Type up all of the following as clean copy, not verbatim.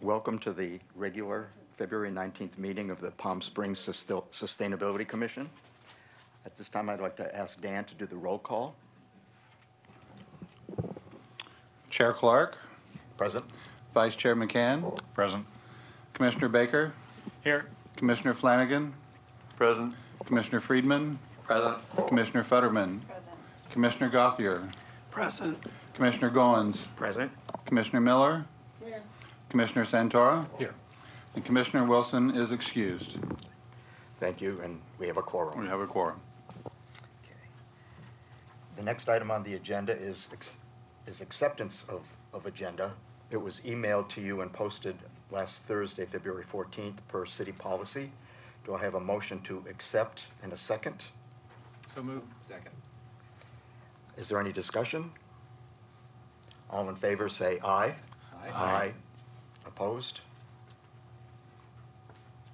Welcome to the regular February 19th meeting of the Palm Springs Sustainability Commission. At this time, I'd like to ask Dan to do the roll call. Chair Clark. Present. Vice Chair McCann. Present. Commissioner Baker. Here. Commissioner Flanagan. Present. Commissioner Friedman. Present. Commissioner Futterman. Present. Commissioner Gauthier. Present. Commissioner Goins. Present. Commissioner Miller. Here. Commissioner Santora. Here. And Commissioner Wilson is excused. Thank you, and we have a quorum. We have a quorum. Okay. The next item on the agenda is acceptance of agenda. It was emailed to you and posted last Thursday, February 14th, per city policy. Do I have a motion to accept and a second? So moved. Second. Is there any discussion? All in favor say aye. Aye. Aye. Opposed?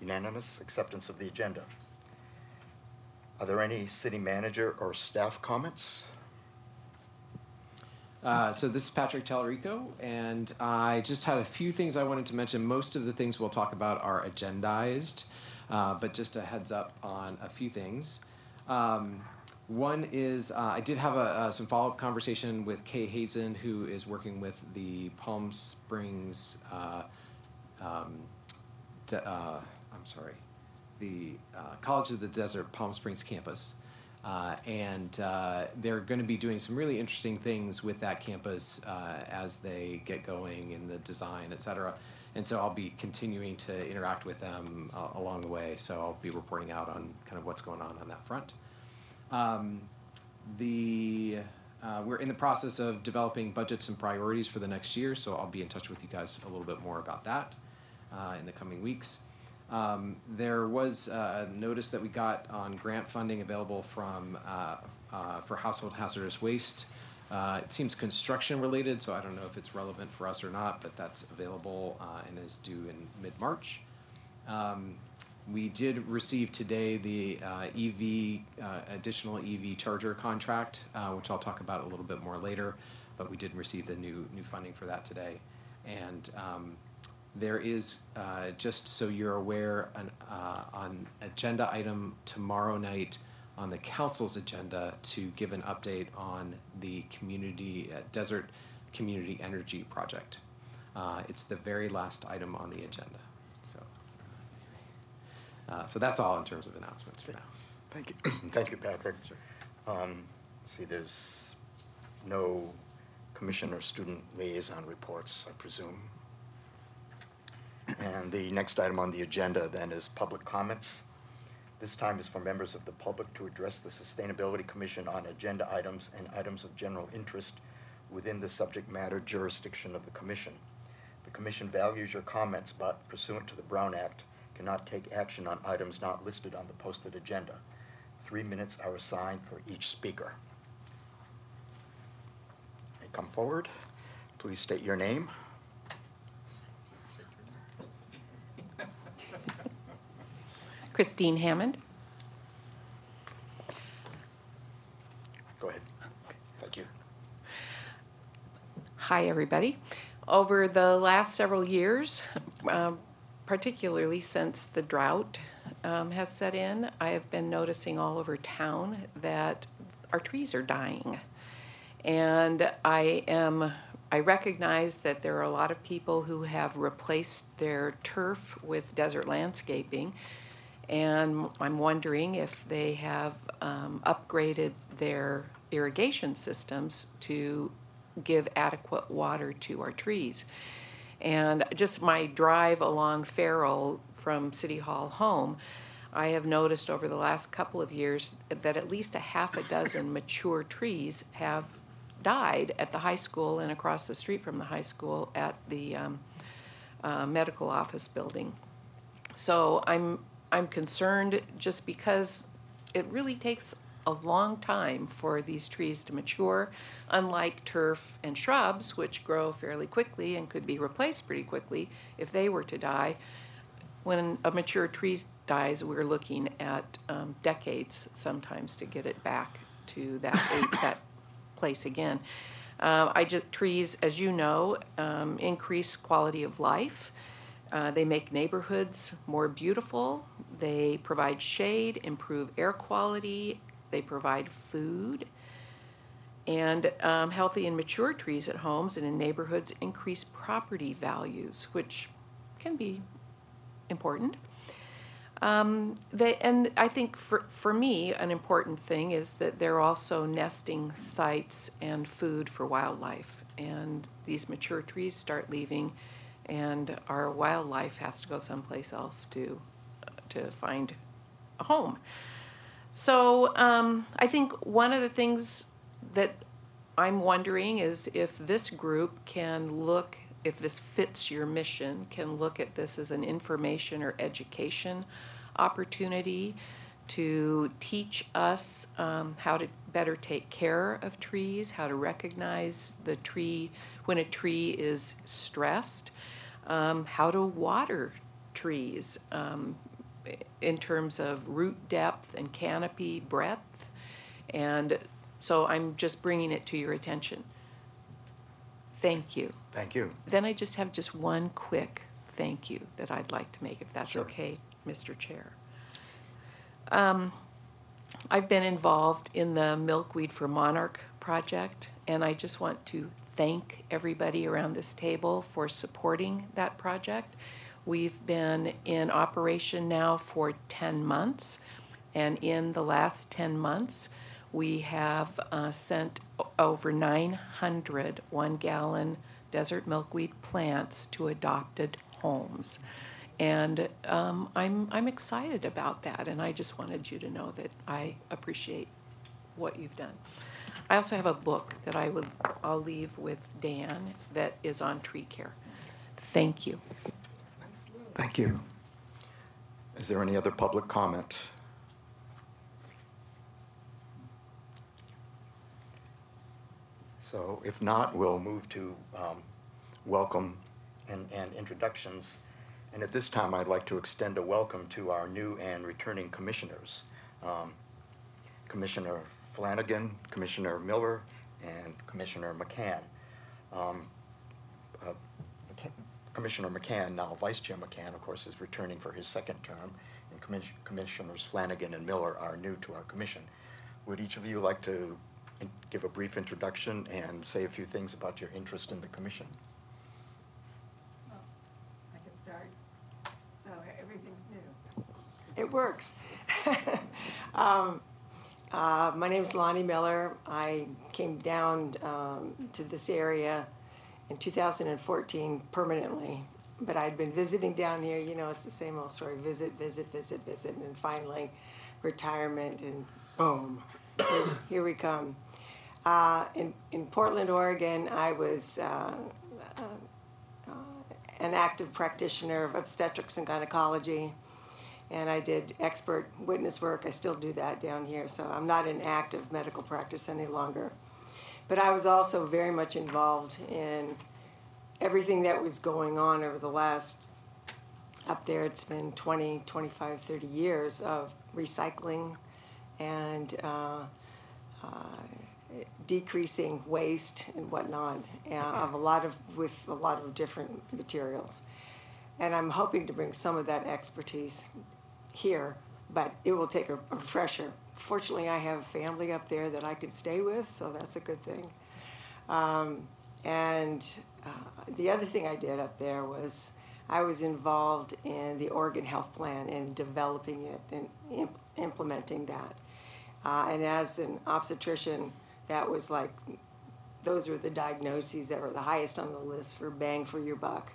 Unanimous acceptance of the agenda. Are there any city manager or staff comments? So this is Patrick Tallarico, and I just had a few things I wanted to mention. Most of the things we'll talk about are agendized, but just a heads up on a few things. One is I did have some follow-up conversation with Kay Hazen, who is working with the Palm Springs, the College of the Desert Palm Springs campus. And they're going to be doing some really interesting things with that campus as they get going in the design, et cetera. And so I'll be continuing to interact with them along the way. So I'll be reporting out on kind of what's going on that front. We're in the process of developing budgets and priorities for the next year, so I'll be in touch with you guys a little bit more about that in the coming weeks. There was a notice that we got on grant funding available from for household hazardous waste. It seems construction related, so I don't know if it's relevant for us or not, but that's available and is due in mid-March. We did receive today the additional EV charger contract, which I'll talk about a little bit more later, but we did receive the new funding for that today. And there is, just so you're aware, an agenda item tomorrow night on the council's agenda to give an update on the community desert community energy project. It's the very last item on the agenda. So that's all in terms of announcements for now. Thank you. Thank you, Patrick. Sure. See, there's no commission or student liaison reports, I presume. And the next item on the agenda then is public comments. This time is for members of the public to address the Sustainability Commission on agenda items and items of general interest within the subject matter jurisdiction of the Commission. The Commission values your comments, but pursuant to the Brown Act, cannot take action on items not listed on the posted agenda. 3 minutes are assigned for each speaker. They come forward. Please state your name. Christine Hammond. Go ahead. Thank you. Hi, everybody. Over the last several years, particularly since the drought has set in, I have been noticing all over town that our trees are dying. And I recognize that there are a lot of people who have replaced their turf with desert landscaping. And I'm wondering if they have upgraded their irrigation systems to give adequate water to our trees. And just my drive along Farrell from City Hall home, I have noticed over the last couple of years that at least a half a dozen mature trees have died at the high school and across the street from the high school at the medical office building. So I'm concerned just because it really takes a long time for these trees to mature, unlike turf and shrubs, which grow fairly quickly and could be replaced pretty quickly if they were to die. When a mature tree dies, we're looking at decades sometimes to get it back to that place again. Trees, as you know, increase quality of life. They make neighborhoods more beautiful. They provide shade, improve air quality. They provide food. And healthy and mature trees at homes and in neighborhoods increase property values, which can be important. And I think for me, an important thing is that they're also nesting sites and food for wildlife. And these mature trees start leaving, and our wildlife has to go someplace else to find a home. So I think one of the things that I'm wondering is if this group can look, if this fits your mission, can look at this as an information or education opportunity to teach us how to better take care of trees, how to recognize the tree when a tree is stressed, how to water trees in terms of root depth and canopy breadth. And so I'm just bringing it to your attention. Thank you. Thank you. Then I just have just one quick thank you that I'd like to make, if that's Sure. okay, Mr. Chair. I've been involved in the Milkweed for Monarch project, and I just want to thank everybody around this table for supporting that project. We've been in operation now for 10 months, and in the last 10 months, we have sent over 900 one-gallon desert milkweed plants to adopted homes. And I'm excited about that, and I just wanted you to know that I appreciate what you've done. I also have a book that I'll leave with Dan that is on tree care. Thank you. Thank you. Is there any other public comment? So if not, we'll move to welcome and introductions. And at this time, I'd like to extend a welcome to our new and returning commissioners. Commissioner Flanagan, Commissioner Miller, and Commissioner McCann. Commissioner McCann, now Vice Chair McCann, of course, is returning for his second term, and Commissioners Flanagan and Miller are new to our commission. Would each of you like to give a brief introduction and say a few things about your interest in the commission? Well, I can start. So everything's new. It works. My name is Lonnie Miller. I came down to this area in 2014 permanently, but I'd been visiting down here. You know, it's the same old story: visit, and finally retirement, and boom, here we come. In Portland, Oregon, I was an active practitioner of obstetrics and gynecology, and I did expert witness work. I still do that down here, so I'm not in active medical practice any longer. But I was also very much involved in everything that was going on over the last, up there it's been 20, 25, 30 years of recycling and decreasing waste and whatnot, with a lot of different materials. And I'm hoping to bring some of that expertise here, but it will take a refresher. Fortunately, I have family up there that I could stay with, so that's a good thing. The other thing I did up there was I was involved in the Oregon Health Plan and developing it and implementing that. And as an obstetrician, that was like, those were the diagnoses that were the highest on the list for bang for your buck.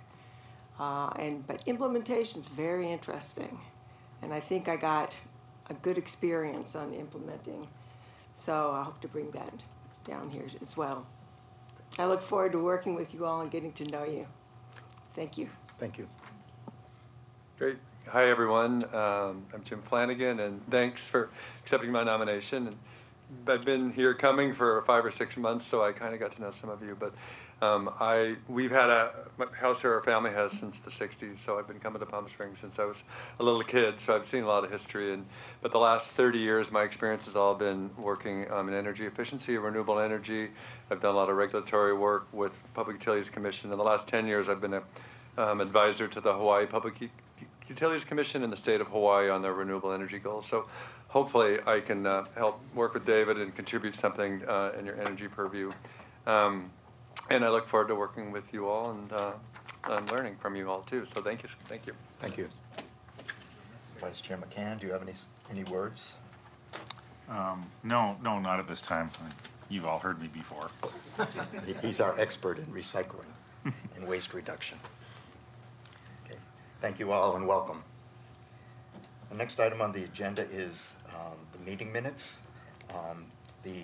But implementation's very interesting, and I think I got a good experience on implementing. So I hope to bring that down here as well. I look forward to working with you all and getting to know you. Thank you. Thank you. Great. Hi, everyone. I'm Jim Flanagan, and thanks for accepting my nomination. And I've been here coming for 5 or 6 months, so I kind of got to know some of you. But we've had a house here our family has since the 60s, so I've been coming to Palm Springs since I was a little kid, so I've seen a lot of history. But the last 30 years, my experience has all been working in energy efficiency, renewable energy. I've done a lot of regulatory work with Public Utilities Commission. In the last 10 years, I've been a advisor to the Hawaii Public Utilities Commission and the state of Hawaii on their renewable energy goals. So hopefully I can help work with David and contribute something in your energy purview. And I look forward to working with you all and learning from you all too. So thank you. Thank you. Thank you. Vice Chair McCann, do you have any words? No, not at this time. You've all heard me before. He's our expert in recycling and waste reduction. Okay. Thank you all and welcome. The next item on the agenda is the meeting minutes. The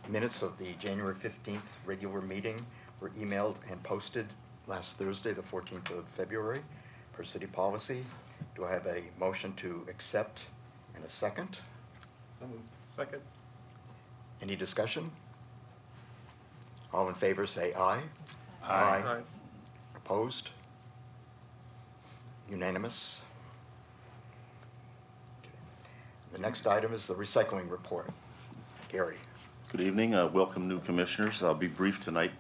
minutes of the January 15th regular meeting were emailed and posted last Thursday, the 14th of February, per city policy. Do I have a motion to accept and a second? Second. Any discussion? All in favor say aye. Aye. Opposed? Unanimous? Okay. The next item is the recycling report. Gary. Good evening. Welcome new commissioners. I'll be brief tonight.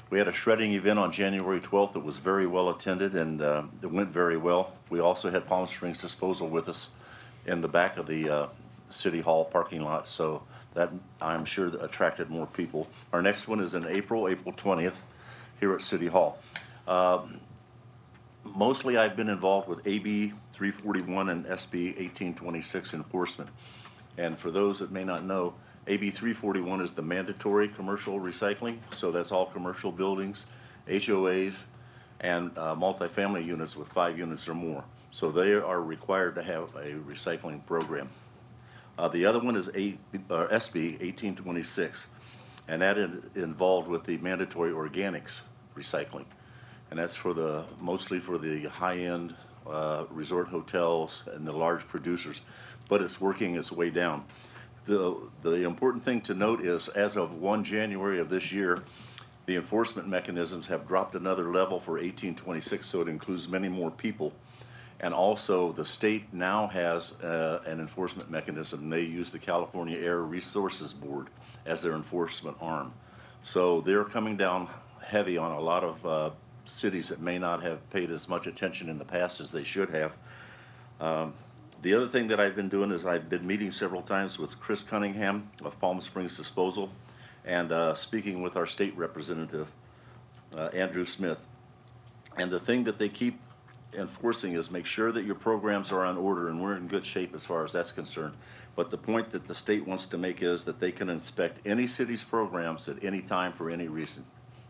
We had a shredding event on January 12th that was very well attended and it went very well. We also had Palm Springs Disposal with us in the back of the City Hall parking lot, so that I'm sure attracted more people. Our next one is in April 20th, here at City Hall. Mostly I've been involved with AB 341 and SB 1826 enforcement. And for those that may not know, AB 341 is the mandatory commercial recycling, so that's all commercial buildings, HOAs, and multifamily units with 5 units or more. So they are required to have a recycling program. The other one is SB 1826, and that is involved with the mandatory organics recycling. And that's for mostly for the high-end resort hotels and the large producers, but it's working its way down. The important thing to note is, as of 1 January of this year, the enforcement mechanisms have dropped another level for 1826, so it includes many more people. And also, the state now has an enforcement mechanism. They use the California Air Resources Board as their enforcement arm. So they're coming down heavy on a lot of cities that may not have paid as much attention in the past as they should have. The other thing that I've been doing is I've been meeting several times with Chris Cunningham of Palm Springs Disposal and speaking with our state representative, Andrew Smith. And the thing that they keep enforcing is make sure that your programs are on order, and we're in good shape as far as that's concerned. But the point that the state wants to make is that they can inspect any city's programs at any time for any reason.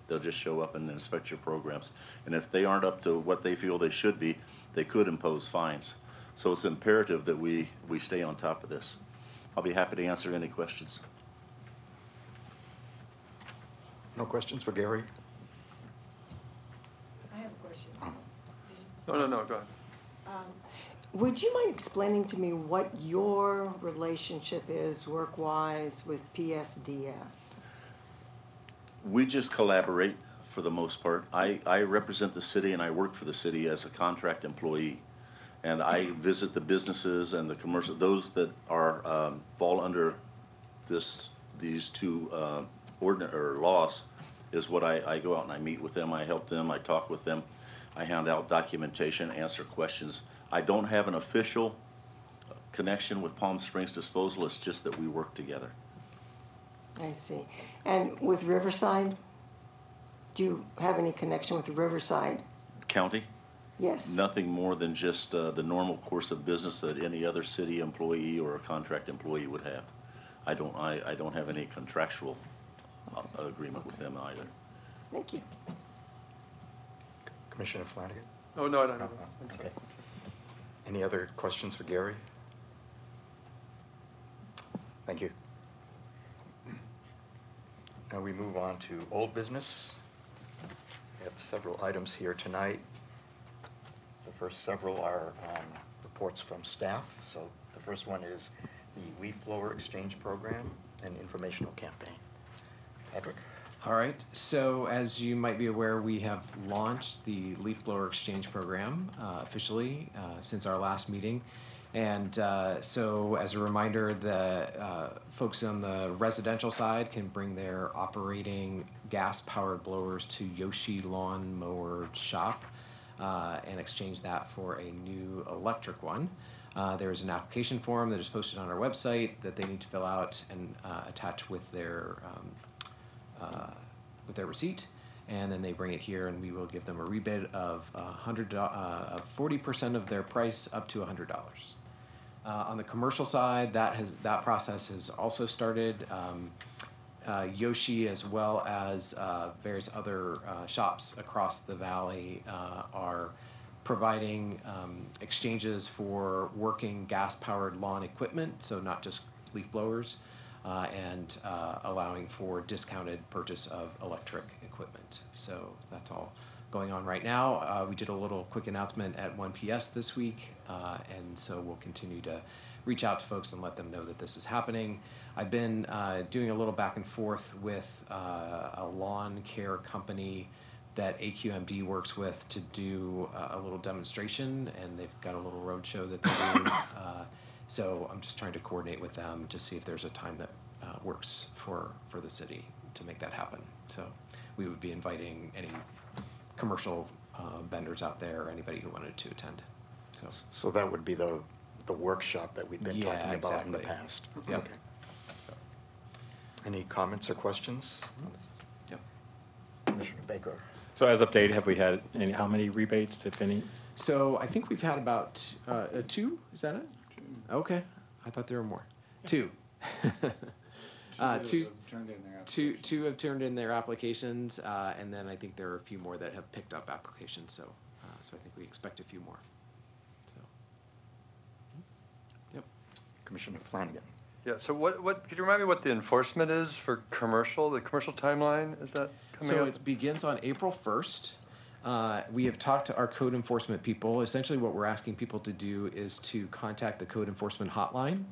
They'll just show up and inspect your programs. And if they aren't up to what they feel they should be, they could impose fines. So it's imperative that we stay on top of this. I'll be happy to answer any questions. No questions for Gary? I have a question. No, go ahead. Would you mind explaining to me what your relationship is work-wise with PSDS? We just collaborate for the most part. I represent the city and I work for the city as a contract employee. And I visit the businesses and the commercial, those that are fall under these two laws is what I go out and I meet with them, I help them, I talk with them, I hand out documentation, answer questions. I don't have an official connection with Palm Springs Disposal, it's just that we work together. I see. And with Riverside, do you have any connection with Riverside? County? Yes. Nothing more than just the normal course of business that any other city employee or a contract employee would have. I don't have any contractual agreement with them either. Thank you. Commissioner Flanagan? Oh, no, I don't know. Okay. Any other questions for Gary? Thank you. Now we move on to old business. We have several items here tonight. The first several are reports from staff. So the first one is the leaf blower exchange program and informational campaign. Patrick? All right, so as you might be aware, we have launched the leaf blower exchange program officially since our last meeting. And so as a reminder, the folks on the residential side can bring their operating gas-powered blowers to Yoshi Lawn Mower Shop. and exchange that for a new electric one. There is an application form that is posted on our website that they need to fill out and attach with their receipt, and then they bring it here, and we will give them a rebate of 40% of their price up to $100. On the commercial side, that process has also started. Yoshi, as well as various other shops across the valley, are providing exchanges for working gas-powered lawn equipment, so not just leaf blowers, and allowing for discounted purchase of electric equipment. So that's all going on right now. We did a little quick announcement at 1 PS this week, and so we'll continue to reach out to folks and let them know that this is happening. I've been doing a little back and forth with a lawn care company that AQMD works with to do a little demonstration, and they've got a little road show that they're doing. So I'm just trying to coordinate with them to see if there's a time that works for the city to make that happen. So we would be inviting any commercial vendors out there, or anybody who wanted to attend. So that would be the workshop that we've been talking about in the exactly. past. Yep. Okay. Any comments or questions? Yep. Commissioner Baker. So as of date, have we had how many rebates, if any? So I think we've had about 2, is that it? Okay, I thought there were more. 2. Two have turned in their applications, and then I think there are a few more that have picked up applications. So I think we expect a few more. So, yep. Commissioner Flanagan. Yeah, so what could you remind me what the enforcement is for commercial, the commercial timeline? Is that coming So up? it begins on April 1st. We have talked to our code enforcement people. Essentially what we're asking people to do is to contact the code enforcement hotline.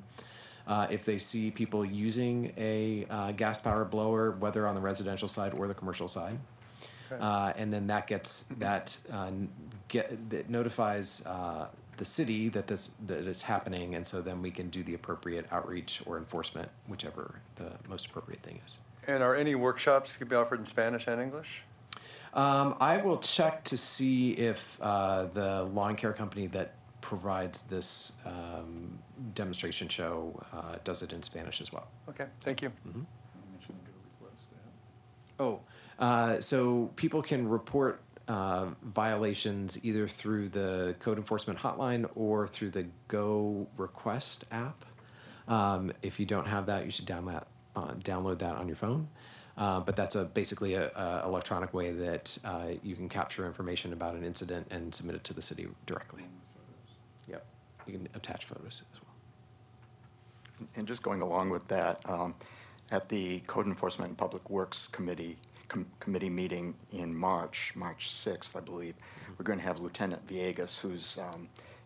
If they see people using a gas-powered blower, whether on the residential side or the commercial side. Okay. And then that notifies the city that it's happening, and so then we can do the appropriate outreach or enforcement, whichever the most appropriate thing is. And are any workshops could be offered in Spanish and English? I will check to see if the lawn care company that provides this demonstration show does it in Spanish as well. Okay, thank you. Mm-hmm. So people can report violations either through the code enforcement hotline or through the Go Request app. If you don't have that, you should download that on your phone. But that's basically a electronic way that you can capture information about an incident and submit it to the city directly. Yep, you can attach photos as well. And just going along with that, at the Code Enforcement and Public Works Committee meeting in March 6th, I believe, we're going to have Lieutenant Villegas, who's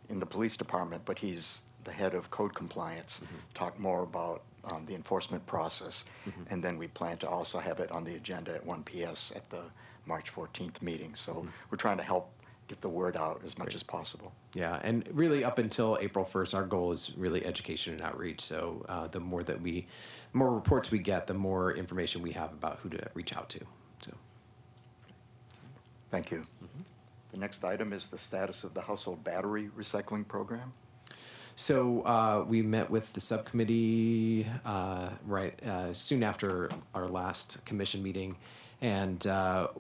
in the police department, but he's the head of code compliance, talk more about the enforcement process. And then we plan to also have it on the agenda at 1 PS at the March 14th meeting. So we're trying to help get the word out as much as possible. Yeah, and really up until April 1st, our goal is really education and outreach. So the more reports we get, the more information we have about who to reach out to. So, thank you. The next item is the status of the household battery recycling program. So we met with the subcommittee soon after our last commission meeting, and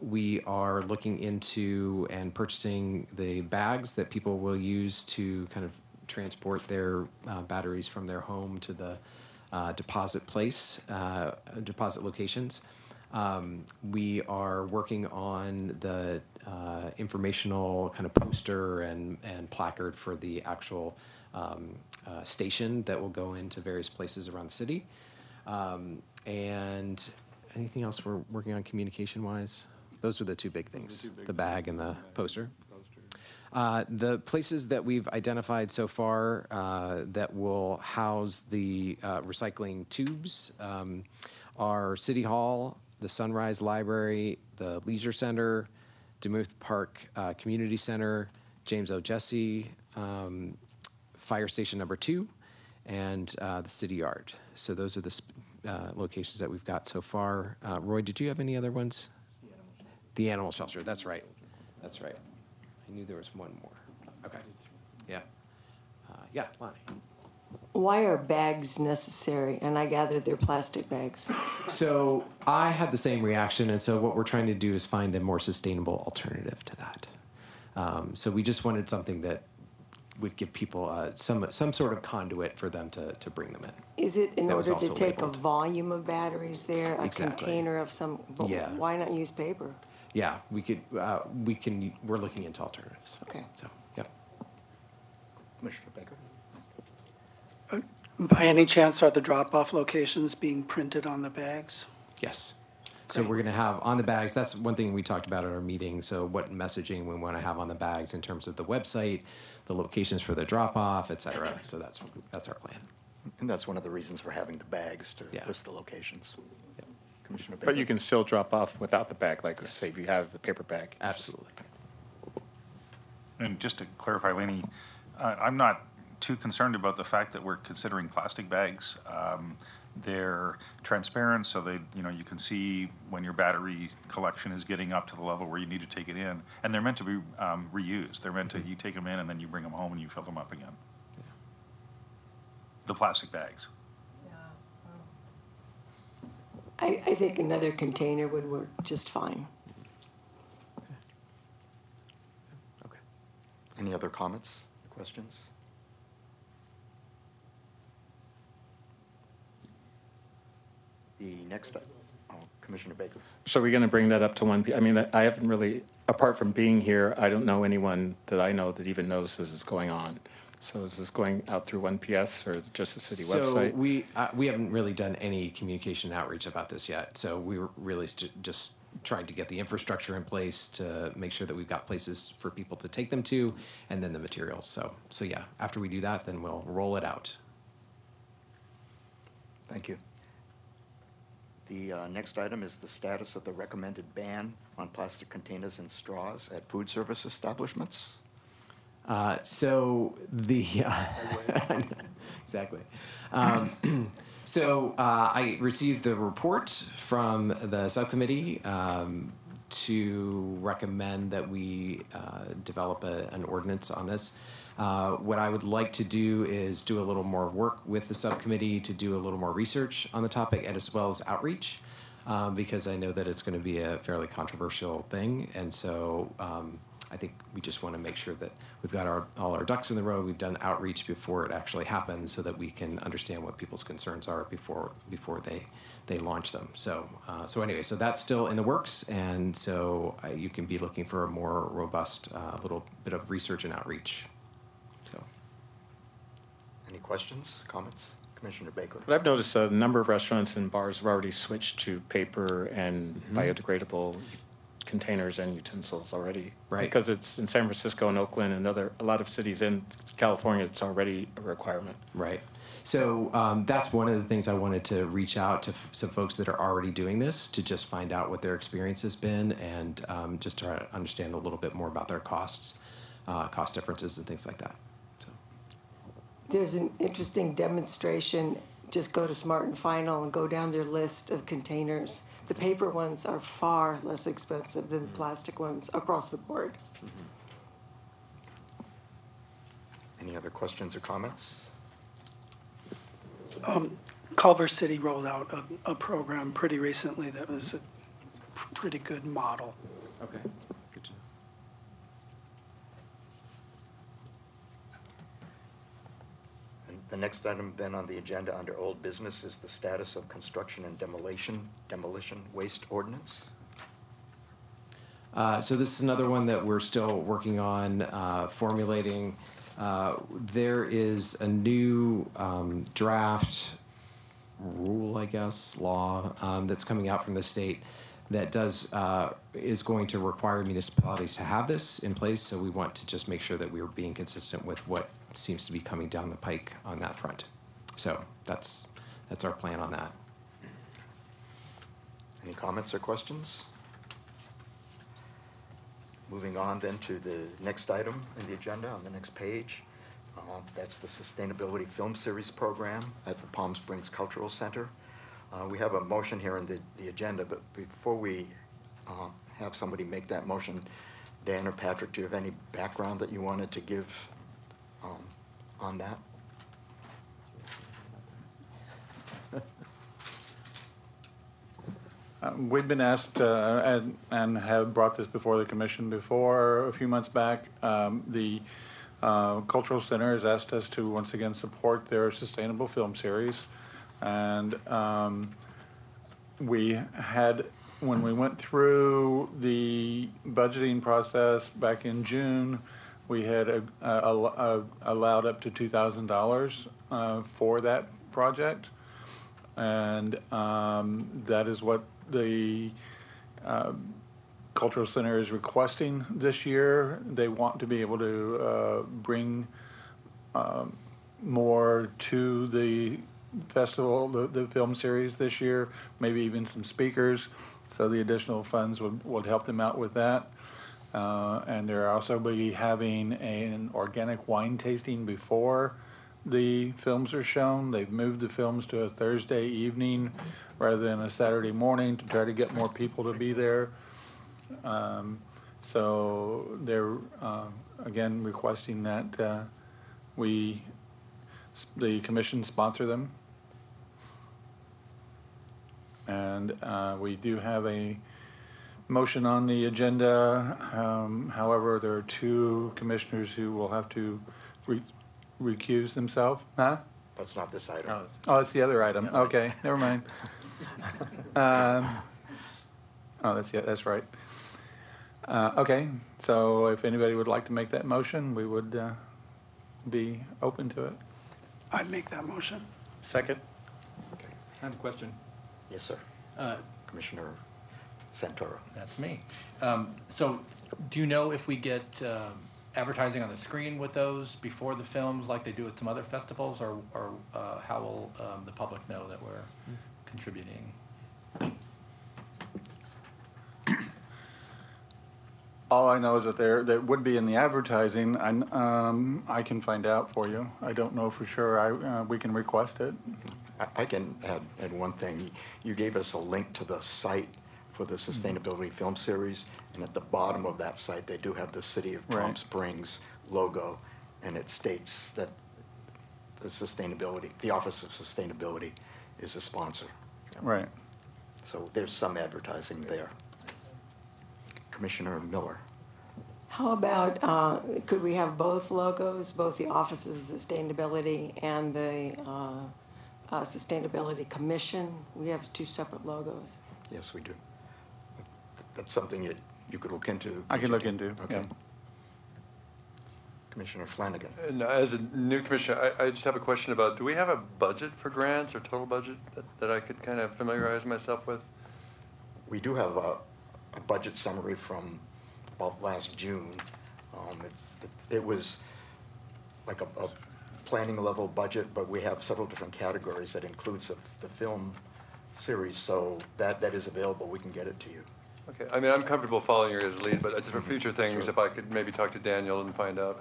we are looking into and purchasing the bags that people will use to kind of transport their batteries from their home to the deposit locations. We are working on the informational kind of poster and placard for the actual station that will go into various places around the city. And anything else we're working on communication-wise? Those are the two big things, the bag and the poster. The places that we've identified so far that will house the recycling tubes are City Hall, the Sunrise Library, the Leisure Center, Demuth Park Community Center, James O. Jesse, Fire Station number 2, and the City Yard. So those are the locations that we've got so far. Roy, did you have any other ones? The animal shelter. That's right. That's right. I knew there was one more. Okay. Yeah. Yeah, Lonnie. Why are bags necessary? And I gather they're plastic bags. So I had the same reaction, and so what we're trying to do is find a more sustainable alternative to that. So we just wanted something that would give people some sort of conduit for them to bring them in. Is it in That was order to also take labeled. a volume of batteries there, a Exactly. container of some? But Yeah. why not use paper? Yeah, we could. We're looking into alternatives. Okay. So, yep. Commissioner Baker? By any chance, are the drop-off locations being printed on the bags? Yes. So Great. we're going to have on the bags, that's one thing we talked about at our meeting. So what messaging we want to have on the bags in terms of the website, the locations for the drop-off, et cetera. So that's our plan. And that's one of the reasons for having the bags, to Yeah. list the locations. Yep. Commissioner Baker? But you can still drop off without the bag, like say if you have a paper bag. Absolutely. And just to clarify, Laney, I'm not too concerned about the fact that we're considering plastic bags. They're transparent, so you can see when your battery collection is getting up to the level where you need to take it in. And they're meant to be reused. They're meant to, you take them in and then you bring them home and you fill them up again. The plastic bags. I think another container would work just fine. Okay. Any other comments, questions? The next, Commissioner Baker. So we're going to bring that up to 1 p.m. I mean, I haven't really, apart from being here, I don't know anyone that I know that even knows this is going on. So is this going out through 1PS or is it just the city website? So we haven't really done any communication outreach about this yet. So we were really just trying to get the infrastructure in place to make sure that we've got places for people to take them to, and then the materials. So yeah, after we do that, then we'll roll it out. Thank you. The next item is the status of the recommended ban on plastic containers and straws at food service establishments. So the exactly. So I received the report from the subcommittee to recommend that we develop an ordinance on this. What I would like to do is do a little more work with the subcommittee to do a little more research on the topic, and as well as outreach, because I know that it's going to be a fairly controversial thing, and so I think we just want to make sure that we've got all our ducks in the row. We've done outreach before it actually happens, so that we can understand what people's concerns are before they launch them. So anyway, so that's still in the works, and so you can be looking for a more robust little bit of research and outreach. So. Any questions, comments? Commissioner Baker. But I've noticed a number of restaurants and bars have already switched to paper and biodegradable containers and utensils already. Right. Because it's in San Francisco and Oakland and a lot of cities in California, it's already a requirement. Right. So that's one of the things I wanted to reach out to some folks that are already doing this, to just find out what their experience has been, and just try to understand a little bit more about their cost differences and things like that. So. There's an interesting demonstration. Just go to Smart and Final and go down their list of containers. The paper ones are far less expensive than the plastic ones across the board. Any other questions or comments? Culver City rolled out a program pretty recently that was a pretty good model. Okay. Good to know. And the next item then on the agenda under old business is the status of construction and demolition waste ordinance. So this is another one that we're still working on formulating. There is a new draft rule, I guess, law that's coming out from the state that is going to require municipalities to have this in place. So we want to just make sure that we're being consistent with what seems to be coming down the pike on that front. So that's our plan on that. Any comments or questions? Moving on then to the next item in the agenda on the next page. That's the Sustainability Film Series Program at the Palm Springs Cultural Center. We have a motion here in the agenda, but before we have somebody make that motion, Dan or Patrick, do you have any background that you wanted to give on that? We've been asked and have brought this before the commission before a few months back. The Cultural Center has asked us to once again support their sustainable film series. And we had, when we went through the budgeting process back in June, we had allowed up to $2,000 for that project. And that is what the Cultural Center is requesting this year. They want to be able to bring more to the festival, the film series this year, maybe even some speakers. So the additional funds would help them out with that. And they're also be having an organic wine tasting before the films are shown. They've moved the films to a Thursday evening rather than a Saturday morning to try to get more people to be there. So they're again requesting that the commission sponsor them. And we do have a motion on the agenda. However, there are two commissioners who will have to recuse themselves. Huh? That's not this item. Oh, that's the other item. Okay, never mind. That's right. Okay, so if anybody would like to make that motion, we would be open to it. I'd make that motion. Second? Okay. I have a question. Yes, sir. Commissioner Santoro. That's me. So do you know if we get advertising on the screen with those before the films like they do with some other festivals, or how will the public know that we're contributing? All I know is that that would be in the advertising. I can find out for you. I don't know for sure. We can request it. I can add one thing. You gave us a link to the site for the Sustainability Film Series, and at the bottom of that site, they do have the City of Palm Right. Springs logo, and it states that the Office of Sustainability is a sponsor. Right. So there's some advertising there. Commissioner Miller. How about, could we have both logos, both the Office of Sustainability and the Sustainability Commission? We have two separate logos. Yes, we do. That's something you could look into. I can look into. Okay. Yeah. Commissioner Flanagan. And as a new commissioner, I just have a question about, do we have a budget for grants or total budget that I could kind of familiarize myself with? We do have a budget summary from about last June. It was like a planning level budget, but we have several different categories that includes the film series, so that is available. We can get it to you. Okay, I mean, I'm comfortable following your guys' lead, but just for future things, Sure. if I could maybe talk to Daniel and find out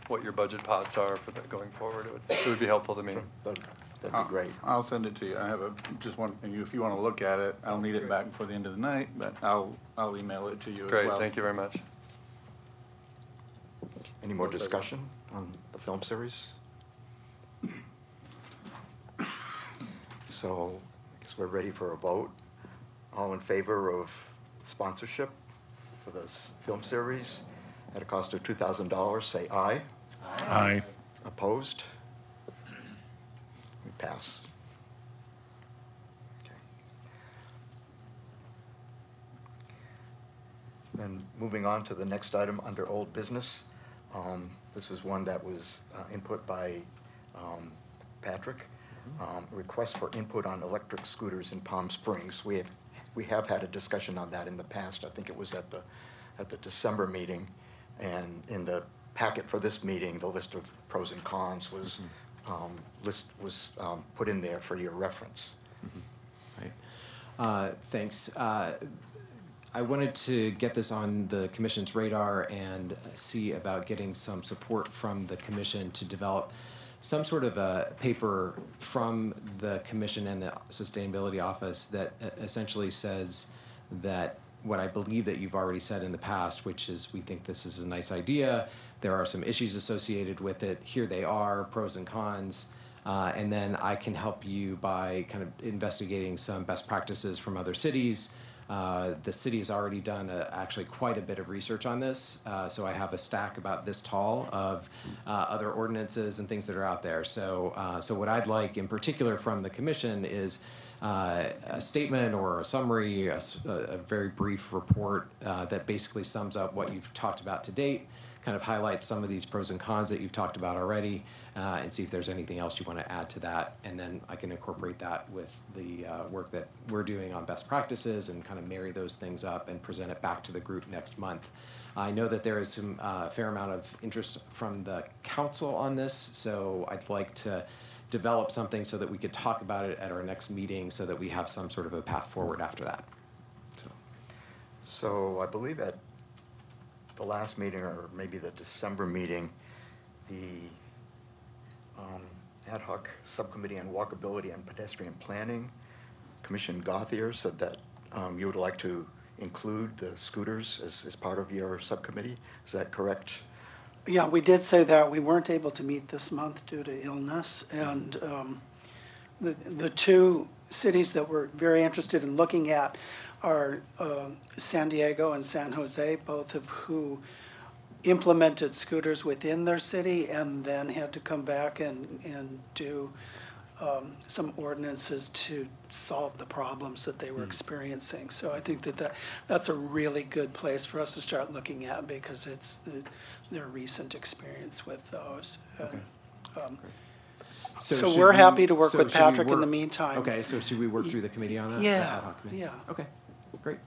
what your budget pots are for that going forward, it would be helpful to me. That'd be great. I'll send it to you. I have just one. If you want to look at it, I'll need it back before the end of the night, but I'll email it to you as well. Great, thank you very much. Any more discussion on the film series? So I guess we're ready for a vote. All in favor of sponsorship for this film series at a cost of $2,000, say aye. Aye. Opposed? We pass. Okay. Then moving on to the next item under old business. This is one that was input by Patrick. Request for input on electric scooters in Palm Springs. We have had a discussion on that in the past. I think it was at the December meeting, and in the packet for this meeting, the list of pros and cons was put in there for your reference. Right. Thanks. I wanted to get this on the commission's radar and see about getting some support from the commission to develop some sort of a paper from the commission and the sustainability office that essentially says that what I believe that you've already said in the past, which is we think this is a nice idea. There are some issues associated with it. Here they are, pros and cons. And then I can help you by kind of investigating some best practices from other cities. The city has already done actually quite a bit of research on this. So I have a stack about this tall of other ordinances and things that are out there. So what I'd like in particular from the commission is a statement or a summary, a very brief report that basically sums up what you've talked about to date, kind of highlights some of these pros and cons that you've talked about already, and see if there's anything else you want to add to that. And then I can incorporate that with the work that we're doing on best practices and kind of marry those things up and present it back to the group next month. I know that there is some fair amount of interest from the council on this, so I'd like to develop something so that we could talk about it at our next meeting so that we have some sort of a path forward after that. So I believe at the last meeting, or maybe the December meeting, the ad hoc subcommittee on walkability and pedestrian planning, Commissioner Gauthier, said that you would like to include the scooters as part of your subcommittee. Is that correct? Yeah, we did say that. We weren't able to meet this month due to illness. And the two cities that we're very interested in looking at are San Diego and San Jose, both of who implemented scooters within their city and then had to come back and do some ordinances to solve the problems that they were experiencing. So I think that's a really good place for us to start looking at, because it's their recent experience with those. Okay. So we're happy to work with Patrick in the meantime. Okay, so should we work through the committee on that? Yeah, the ad hoc committee? yeah. Okay, great.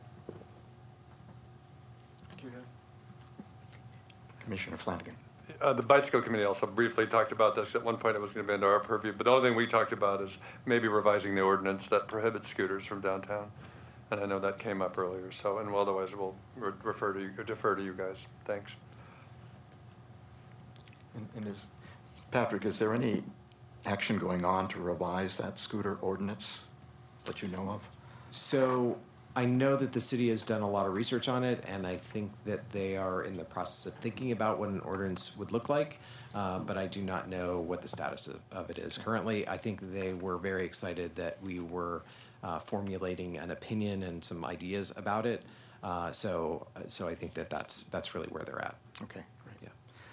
Commissioner Flanagan. The bicycle committee also briefly talked about this. At one point it was going to be under our purview, but the only thing we talked about is maybe revising the ordinance that prohibits scooters from downtown. And I know that came up earlier, so, and otherwise we'll defer to you guys. Thanks. And Patrick, is there any action going on to revise that scooter ordinance that you know of? So I know that the city has done a lot of research on it, and I think that they are in the process of thinking about what an ordinance would look like, but I do not know what the status of it is currently. I think they were very excited that we were formulating an opinion and some ideas about it. So I think that that's really where they're at. Okay, great. Yeah.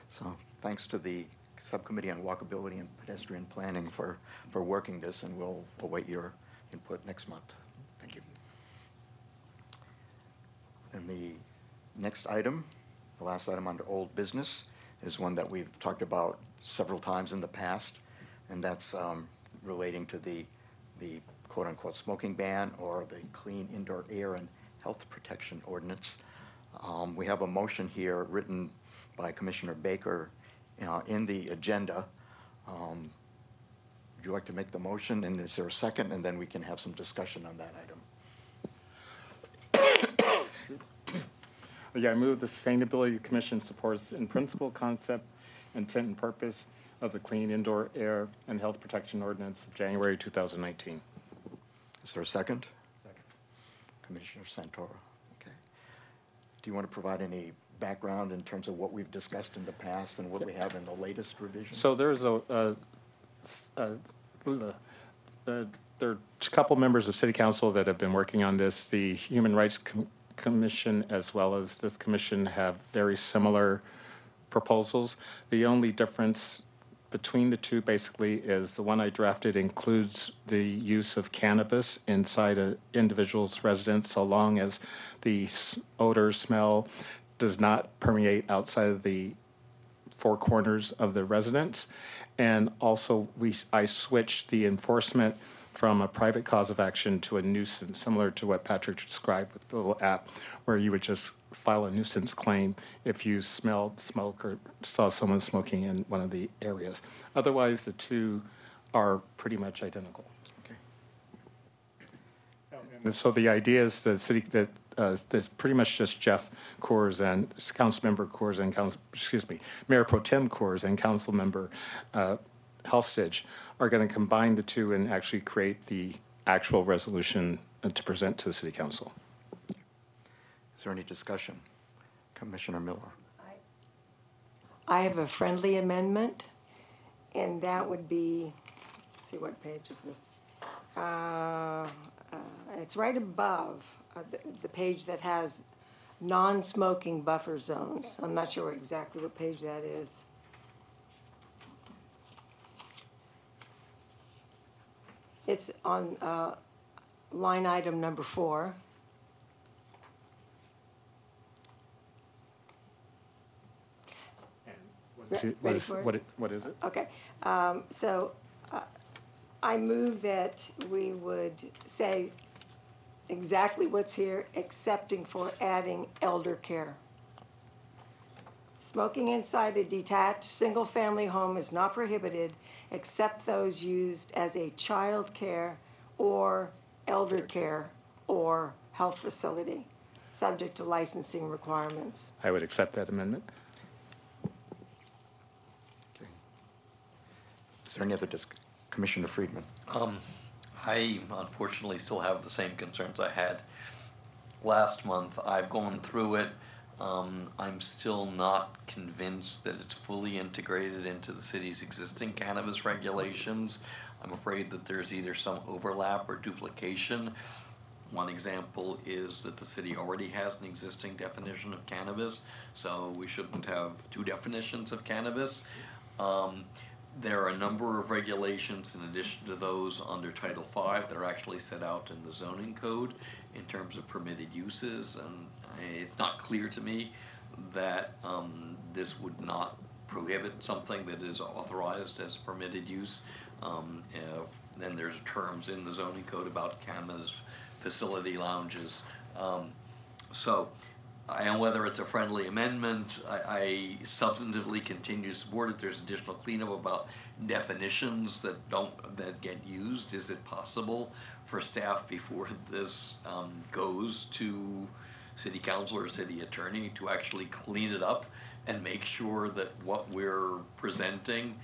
So thanks to the Subcommittee on Walkability and Pedestrian Planning for working this, and we'll await your input next month. Thank you. And the next item, the last item under old business, is one that we've talked about several times in the past, and that's relating to the quote-unquote smoking ban, or the Clean Indoor Air and Health Protection Ordinance. We have a motion here written by Commissioner Baker in the agenda. Would you like to make the motion, and is there a second, and then we can have some discussion on that item? Yeah, I move the Sustainability Commission supports in principle, concept, intent, and purpose of the Clean Indoor Air and Health Protection Ordinance of January 2019. Is there a second? Second. Commissioner Santoro. Okay. Do you want to provide any background in terms of what we've discussed in the past and what we have in the latest revision? So there's there are a couple members of City Council that have been working on this. The Human Rights Commission as well as this commission have very similar proposals. The only difference between the two basically is the one I drafted includes the use of cannabis inside an individual's residence, so long as the odor, smell does not permeate outside of the four corners of the residence. And also I switched the enforcement from a private cause of action to a nuisance, similar to what Patrick described with the little app, where you would just file a nuisance claim if you smelled smoke or saw someone smoking in one of the areas. Otherwise, the two are pretty much identical. Okay. And so the idea is the city that there's pretty much just Jeff Coors and Councilmember Coors and Mayor Pro Tem Coors and Councilmember Halstage are going to combine the two and actually create the actual resolution to present to the City Council. Is there any discussion? Commissioner Miller. I have a friendly amendment, and that would be, let's see, what page is this? It's right above the page that has non-smoking buffer zones. I'm not sure exactly what page that is. It's on line item number 4. What is it? Okay, so I move that we would say exactly what's here, excepting for adding elder care. Smoking inside a detached, single-family home is not prohibited except those used as a child care or elder care or health facility, subject to licensing requirements. I would accept that amendment. Is there any other Commissioner Friedman? I unfortunately still have the same concerns I had last month. I've gone through it. I'm still not convinced that it's fully integrated into the city's existing cannabis regulations. I'm afraid that there's either some overlap or duplication. One example is that the city already has an existing definition of cannabis, so we shouldn't have two definitions of cannabis. There are a number of regulations in addition to those under Title V that are actually set out in the zoning code in terms of permitted uses, and it's not clear to me that this would not prohibit something that is authorized as permitted use. Then there's terms in the zoning code about cannabis facility lounges. And whether it's a friendly amendment, I substantively continue to support it. There's additional cleanup about definitions that get used. Is it possible for staff before this goes to city council or city attorney to actually clean it up and make sure that what we're presenting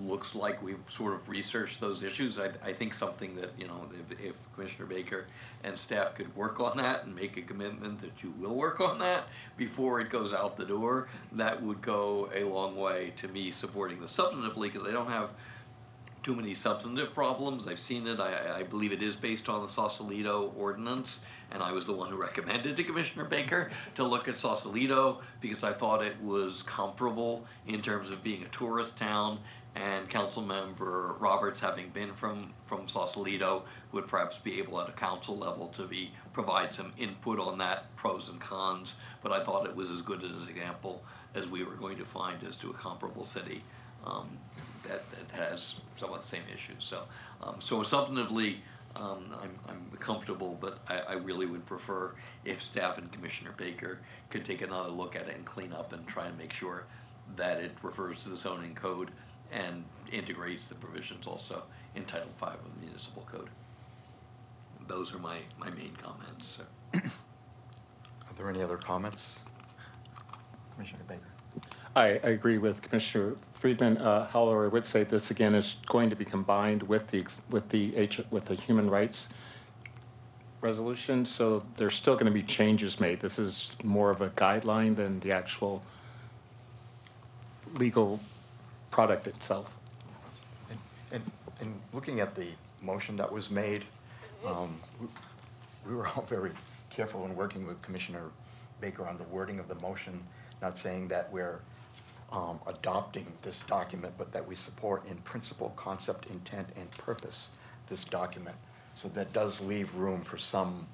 looks like we've sort of researched those issues? I think something that, if Commissioner Baker and staff could work on that and make a commitment that you will work on that before it goes out the door, that would go a long way to me supporting this substantively, because I don't have too many substantive problems. I've seen it. I believe it is based on the Sausalito ordinance, and I was the one who recommended to Commissioner Baker to look at Sausalito because I thought it was comparable in terms of being a tourist town, and Councilmember Roberts, having been from Sausalito, would perhaps be able at a council level to provide some input on that, pros and cons, but I thought it was as good an example as we were going to find as to a comparable city that has some of the same issues. So substantively, I'm comfortable, but I really would prefer if staff and Commissioner Baker could take another look at it and clean up and try and make sure that it refers to the zoning code and integrates the provisions also in Title V of the Municipal Code. Those are my main comments. Are there any other comments? Commissioner Baker. I agree with Commissioner Friedman. However, I would say this again is going to be combined with the human rights resolution, so there's still going to be changes made. This is more of a guideline than the actual legal product itself. And looking at the motion that was made, we were all very careful in working with Commissioner Baker on the wording of the motion, not saying that we're adopting this document, but that we support in principle, concept, intent, and purpose this document. So that does leave room for some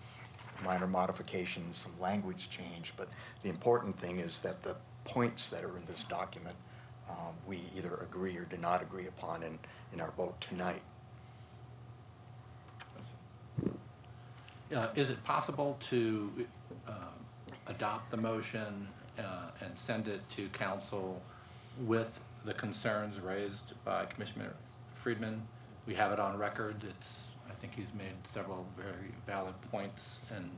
minor modifications, some language change, but the important thing is that the points that are in this document we either agree or do not agree upon in our vote tonight. Is it possible to adopt the motion and send it to council with the concerns raised by Commissioner Friedman? We have it on record. I think he's made several very valid points, and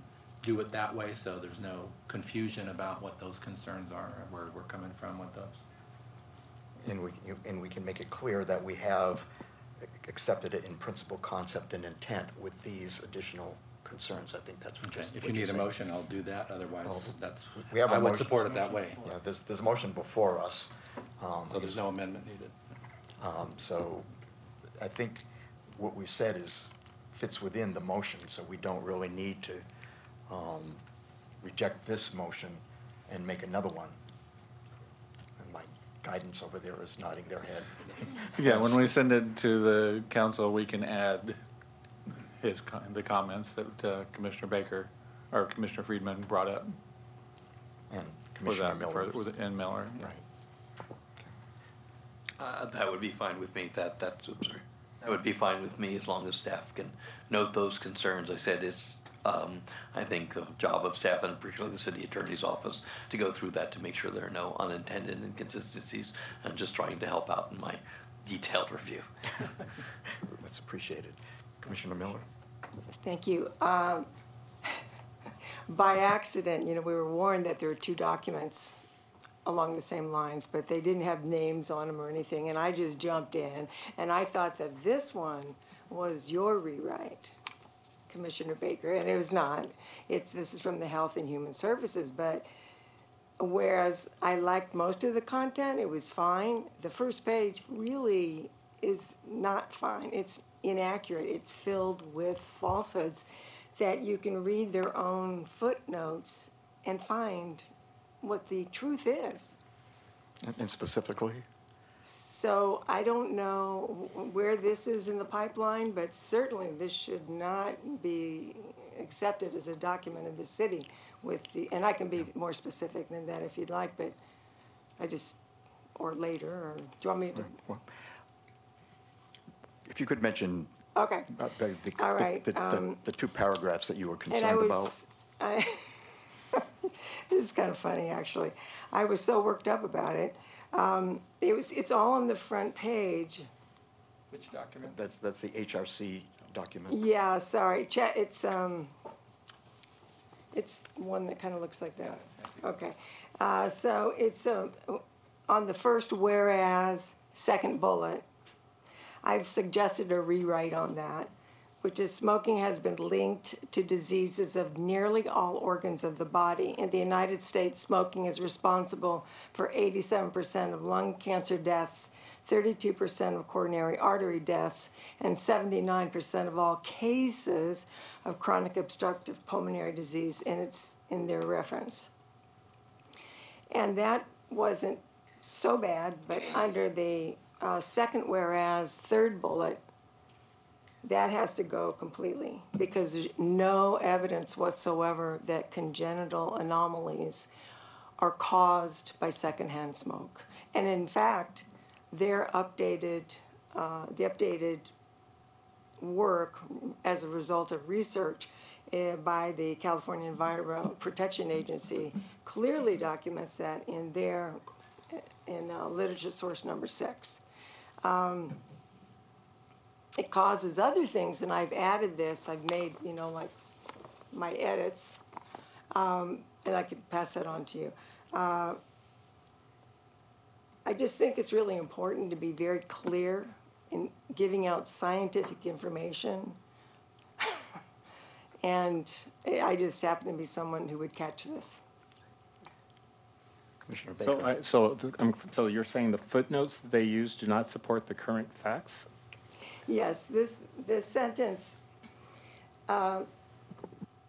do it that way so there's no confusion about what those concerns are and where we're coming from with those. And we can make it clear that we have accepted it in principle, concept, and intent with these additional concerns. I think that's what Okay, you're if you need a saying. motion, I'll do that, otherwise, that's, We have a I would motion. support it that way. Yeah, there's a motion before us. So there's no amendment needed. So I think what we've said fits within the motion, so we don't really need to reject this motion and make another one. And my guidance over there is nodding their head. Yeah, when we send it to the council, we can add the comments that Commissioner Baker, or Commissioner Friedman brought up. And Commissioner Miller. And Miller, yeah. Right. That would be fine with me. Oops, sorry. That would be fine with me as long as staff can note those concerns. I said it's, I think, the job of staff and particularly the city attorney's office to go through that to make sure there are no unintended inconsistencies and just trying to help out in my detailed review. That's appreciated. Commissioner Miller? Thank you. By accident, we were warned that there were two documents along the same lines, but they didn't have names on them or anything, and I just jumped in, and I thought that this one was your rewrite, Commissioner Baker, and it was not. This is from the Health and Human Services, but whereas I liked most of the content, it was fine, the first page really is not fine. It's inaccurate. It's filled with falsehoods that you can read their own footnotes and find what the truth is. And specifically? So I don't know where this is in the pipeline, but certainly this should not be accepted as a document of the city and I can be more specific than that if you'd like, but or later, or do you want me to? Well, if you could mention Okay. All right. the two paragraphs that you were concerned and about. This is kind of funny, actually. I was so worked up about it. It's all on the front page. Which document? That's the HRC document. Yeah, sorry. It's one that kind of looks like that. Okay. So it's on the first whereas, second bullet. I've suggested a rewrite on that, which is smoking has been linked to diseases of nearly all organs of the body. In the United States, smoking is responsible for 87% of lung cancer deaths, 32% of coronary artery deaths, and 79% of all cases of chronic obstructive pulmonary disease, and it's in their reference. And that wasn't so bad, but under the second whereas, third bullet, that has to go completely because there's no evidence whatsoever that congenital anomalies are caused by secondhand smoke. And in fact, the updated work as a result of research by the California Environmental Protection Agency clearly documents that in literature source number 6. It causes other things, and I've added this. I've made, like my edits, and I could pass that on to you. I just think it's really important to be very clear in giving out scientific information. And I just happen to be someone who would catch this. Commissioner Baker. So you're saying the footnotes that they use do not support the current facts? Yes, this sentence,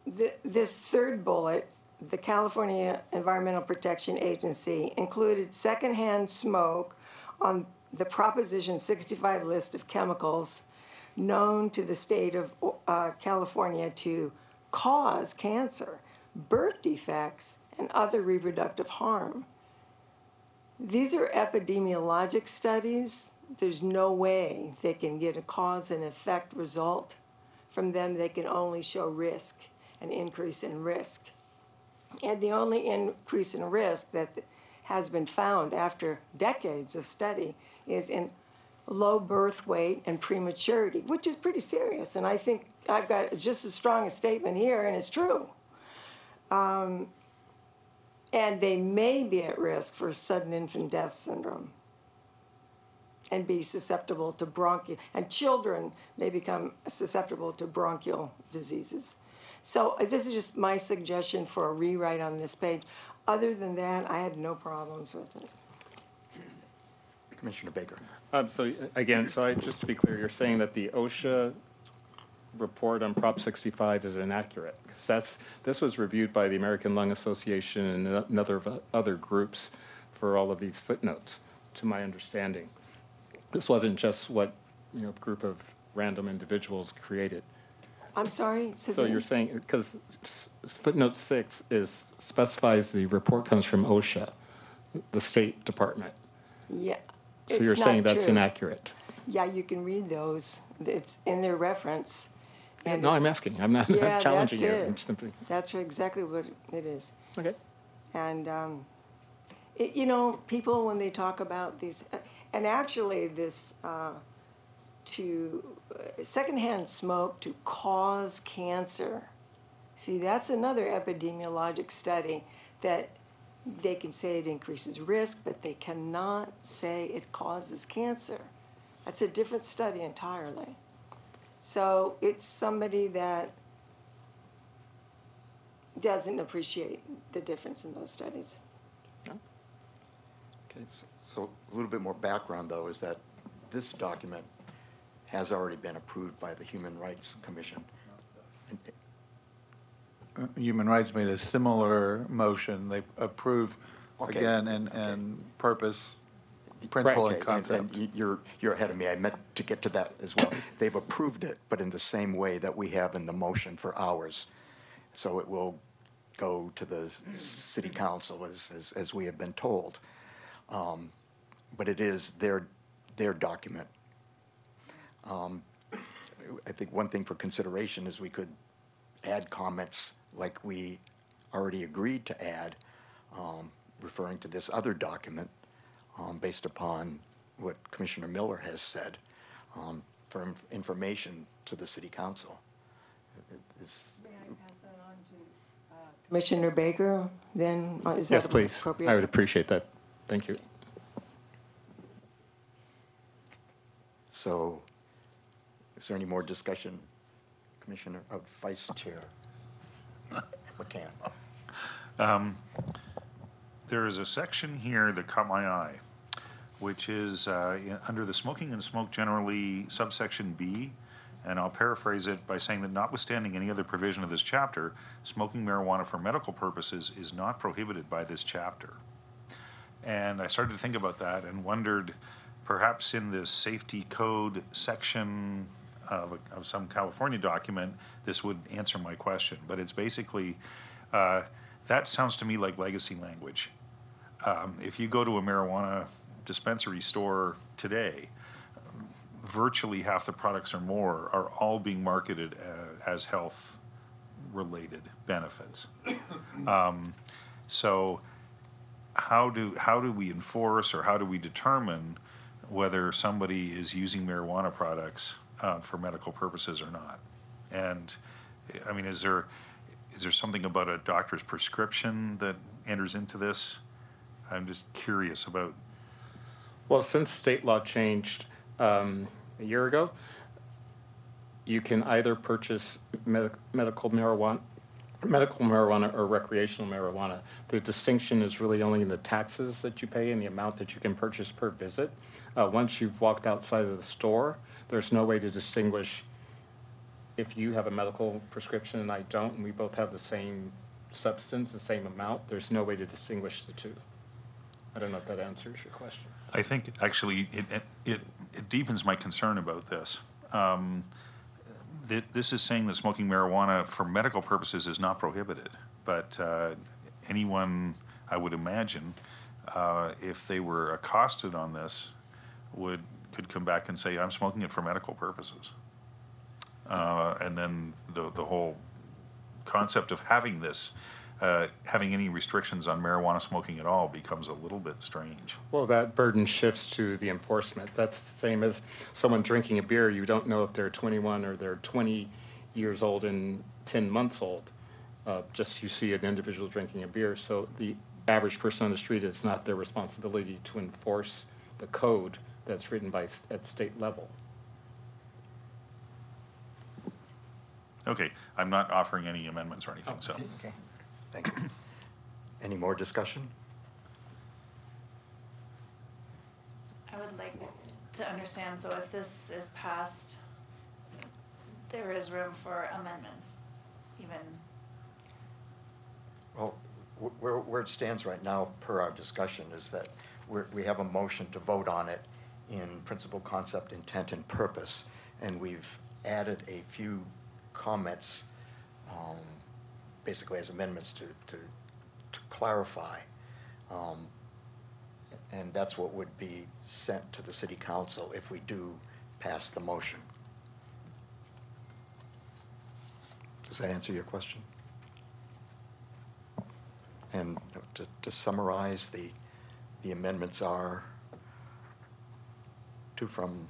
this third bullet, the California Environmental Protection Agency included secondhand smoke on the Proposition 65 list of chemicals known to the state of California to cause cancer, birth defects, and other reproductive harm. These are epidemiologic studies. There's no way they can get a cause and effect result from them. They can only show risk, an increase in risk. And the only increase in risk that has been found after decades of study is in low birth weight and prematurity, which is pretty serious. And I think I've got just as strong a statement here, and it's true. And they may be at risk for sudden infant death syndrome and be susceptible to bronchial, and children may become susceptible to bronchial diseases. So this is just my suggestion for a rewrite on this page. Other than that, I had no problems with it. Commissioner Baker. So again, just to be clear, you're saying that the OSHA report on Prop 65 is inaccurate? Because this was reviewed by the American Lung Association and other groups for all of these footnotes, to my understanding. This wasn't just what, group of random individuals created. I'm sorry? So you're saying, because footnote 6 specifies the report comes from OSHA, the State Department. Yeah. So you're saying that's inaccurate? Yeah, you can read those. It's in their reference. And no, I'm asking. I'm not challenging you. I'm simply... That's exactly what it is. Okay. And, people, when they talk about these, and actually this, secondhand smoke to cause cancer. See, that's another epidemiologic study that they can say it increases risk, but they cannot say it causes cancer. That's a different study entirely. So it's somebody that doesn't appreciate the difference in those studies. Okay, so a little bit more background, though, is that this document has already been approved by the Human Rights Commission. Human Rights made a similar motion. They approved, Okay. again, and purpose, principle, and concept. And you're ahead of me. I meant to get to that as well. They've approved it, but in the same way that we have in the motion for ours. So it will go to the city council as we have been told. But it is their document. I think one thing for consideration is we could add comments like we already agreed to add, referring to this other document, based upon what Commissioner Miller has said, for information to the city council. May I pass that on to Commissioner Baker, then? Is that Yes, please. appropriate? I would appreciate that. Thank you. So, is there any more discussion, Commissioner, Vice Chair McCann? There is a section here that caught my eye, which is under the smoking and smoke generally, subsection B, and I'll paraphrase it by saying that notwithstanding any other provision of this chapter, smoking marijuana for medical purposes is not prohibited by this chapter. And I started to think about that and wondered, perhaps in this safety code section of some California document, this would answer my question. But it's basically, that sounds to me like legacy language. If you go to a marijuana dispensary store today, virtually half the products or more are all being marketed as health-related benefits. So how do we enforce, or how do we determine whether somebody is using marijuana products for medical purposes or not? And I mean, is there something about a doctor's prescription that enters into this? I'm just curious about. Well, since state law changed a year ago, you can either purchase medical marijuana or recreational marijuana. The distinction is really only in the taxes that you pay and the amount that you can purchase per visit. Once you've walked outside of the store, there's no way to distinguish if you have a medical prescription and I don't, and we both have the same substance, the same amount. There's no way to distinguish the two. I don't know if that answers your question. I think actually it deepens my concern about this. This is saying that smoking marijuana for medical purposes is not prohibited, but anyone, I would imagine, if they were accosted on this, could come back and say, I'm smoking it for medical purposes. And then the whole concept of having this, having any restrictions on marijuana smoking at all becomes a little bit strange. Well, that burden shifts to the enforcement. That's the same as someone drinking a beer. You don't know if they're 21 or they're 20 years old and 10 months old. Just you see an individual drinking a beer. So the average person on the street, it's not their responsibility to enforce the code that's written at state level. Okay, I'm not offering any amendments or anything, so. Okay, thank you. Any more discussion? I would like to understand, so if this is passed, there is room for amendments, even, Well, where it stands right now, per our discussion, is that we have a motion to vote on it in principle, concept, intent, and purpose, and we've added a few comments, basically as amendments to clarify. And that's what would be sent to the city council if we do pass the motion. Does that answer your question? And to summarize, the amendments are two from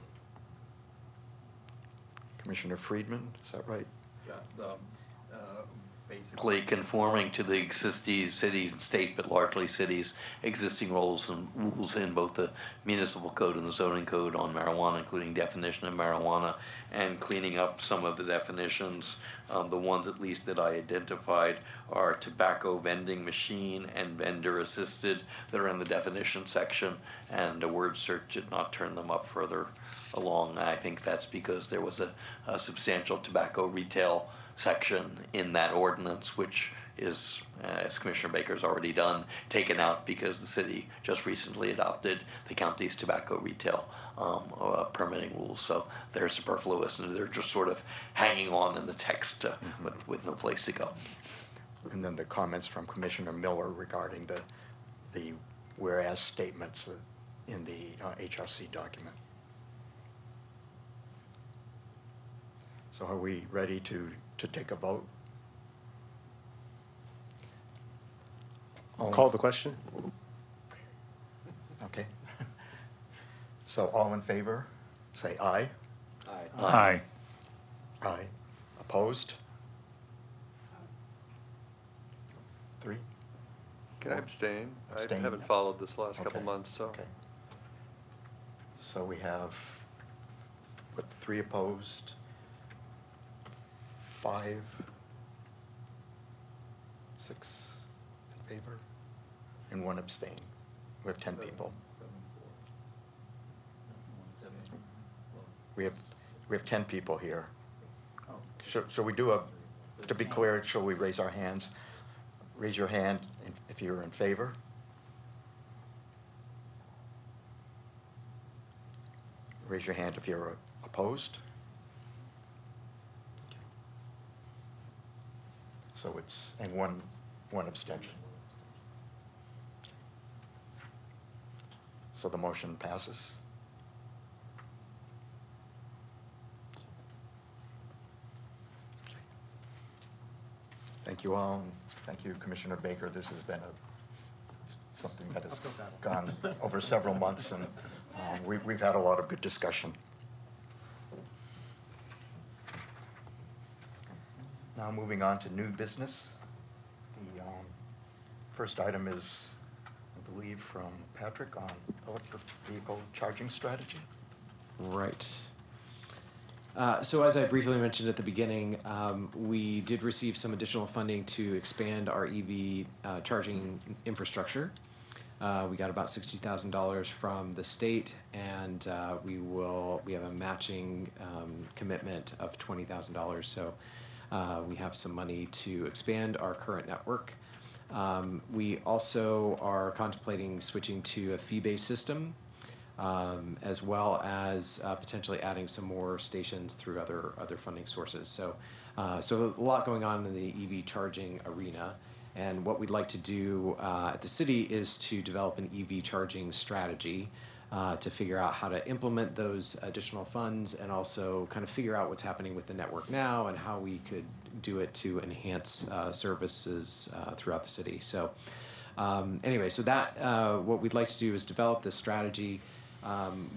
Commissioner Friedman, is that right? Yeah, basically conforming to the existing cities and state, but largely cities, existing rules in both the municipal code and the zoning code on marijuana, including definition of marijuana, and cleaning up some of the definitions. The ones at least that I identified are tobacco vending machine and vendor assisted that are in the definition section, and a word search did not turn them up further along. I think that's because there was a substantial tobacco retail section in that ordinance, which is, as Commissioner Baker's already done, taken out because the city just recently adopted the county's tobacco retail permitting rules. So they're superfluous and they're just sort of hanging on in the text with no place to go. And then the comments from Commissioner Miller regarding the whereas statements in the HRC document. So are we ready to take a vote? Call the question. Okay. So all in favor, say aye. Aye. Aye. Aye. Opposed? 3? Can I abstain? Abstain. I haven't followed this last couple Okay. months, so. Okay. So we have, 3 opposed, 5, 6 in favor, and 1 abstain. We have 10 people. We have 10 people here. So we do to be clear, shall we raise our hands? Raise your hand if you're in favor. Raise your hand if you're opposed. So it's, and one abstention. So the motion passes. Thank you all, and thank you, Commissioner Baker. This has been something that has gone over several months, and we've had a lot of good discussion. Now moving on to new business. The first item is, I believe, from Patrick on electric vehicle charging strategy. Right. So as I briefly mentioned at the beginning, we did receive some additional funding to expand our EV charging infrastructure. We got about $60,000 from the state, and we have a matching commitment of $20,000. So we have some money to expand our current network. We also are contemplating switching to a fee-based system, as well as potentially adding some more stations through other funding sources. So a lot going on in the EV charging arena. And what we'd like to do at the city is to develop an EV charging strategy to figure out how to implement those additional funds, and also kind of figure out what's happening with the network now and how we could do it to enhance services throughout the city. So anyway, so that what we'd like to do is develop this strategy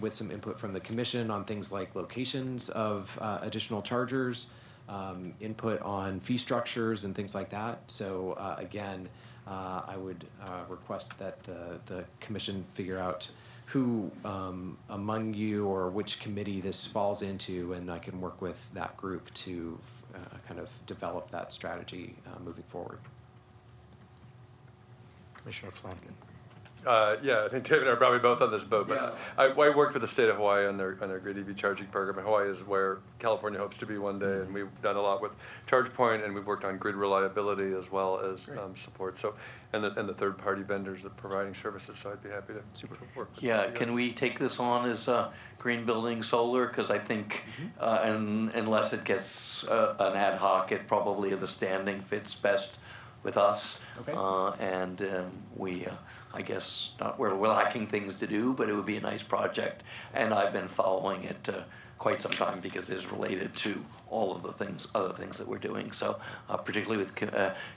with some input from the commission on things like locations of additional chargers, input on fee structures and things like that. So again, I would request that the commission figure out who among you or which committee this falls into, and I can work with that group to kind of develop that strategy moving forward. Commissioner Flanagan. Yeah, I think David and I are probably both on this boat, but I worked with the state of Hawaii on their grid EV charging program. And Hawaii is where California hopes to be one day, and we've done a lot with ChargePoint, and we've worked on grid reliability as well as support. So, and the third-party vendors that are providing services. So I'd be happy to work with Yeah, you can guys. we take this on as green building solar? Because I think, unless it gets an ad hoc, it probably the standing fits best with us. Okay. And we, I guess, we're lacking things to do, but it would be a nice project. And I've been following it quite some time because it is related to all of the things, other things that we're doing. So particularly with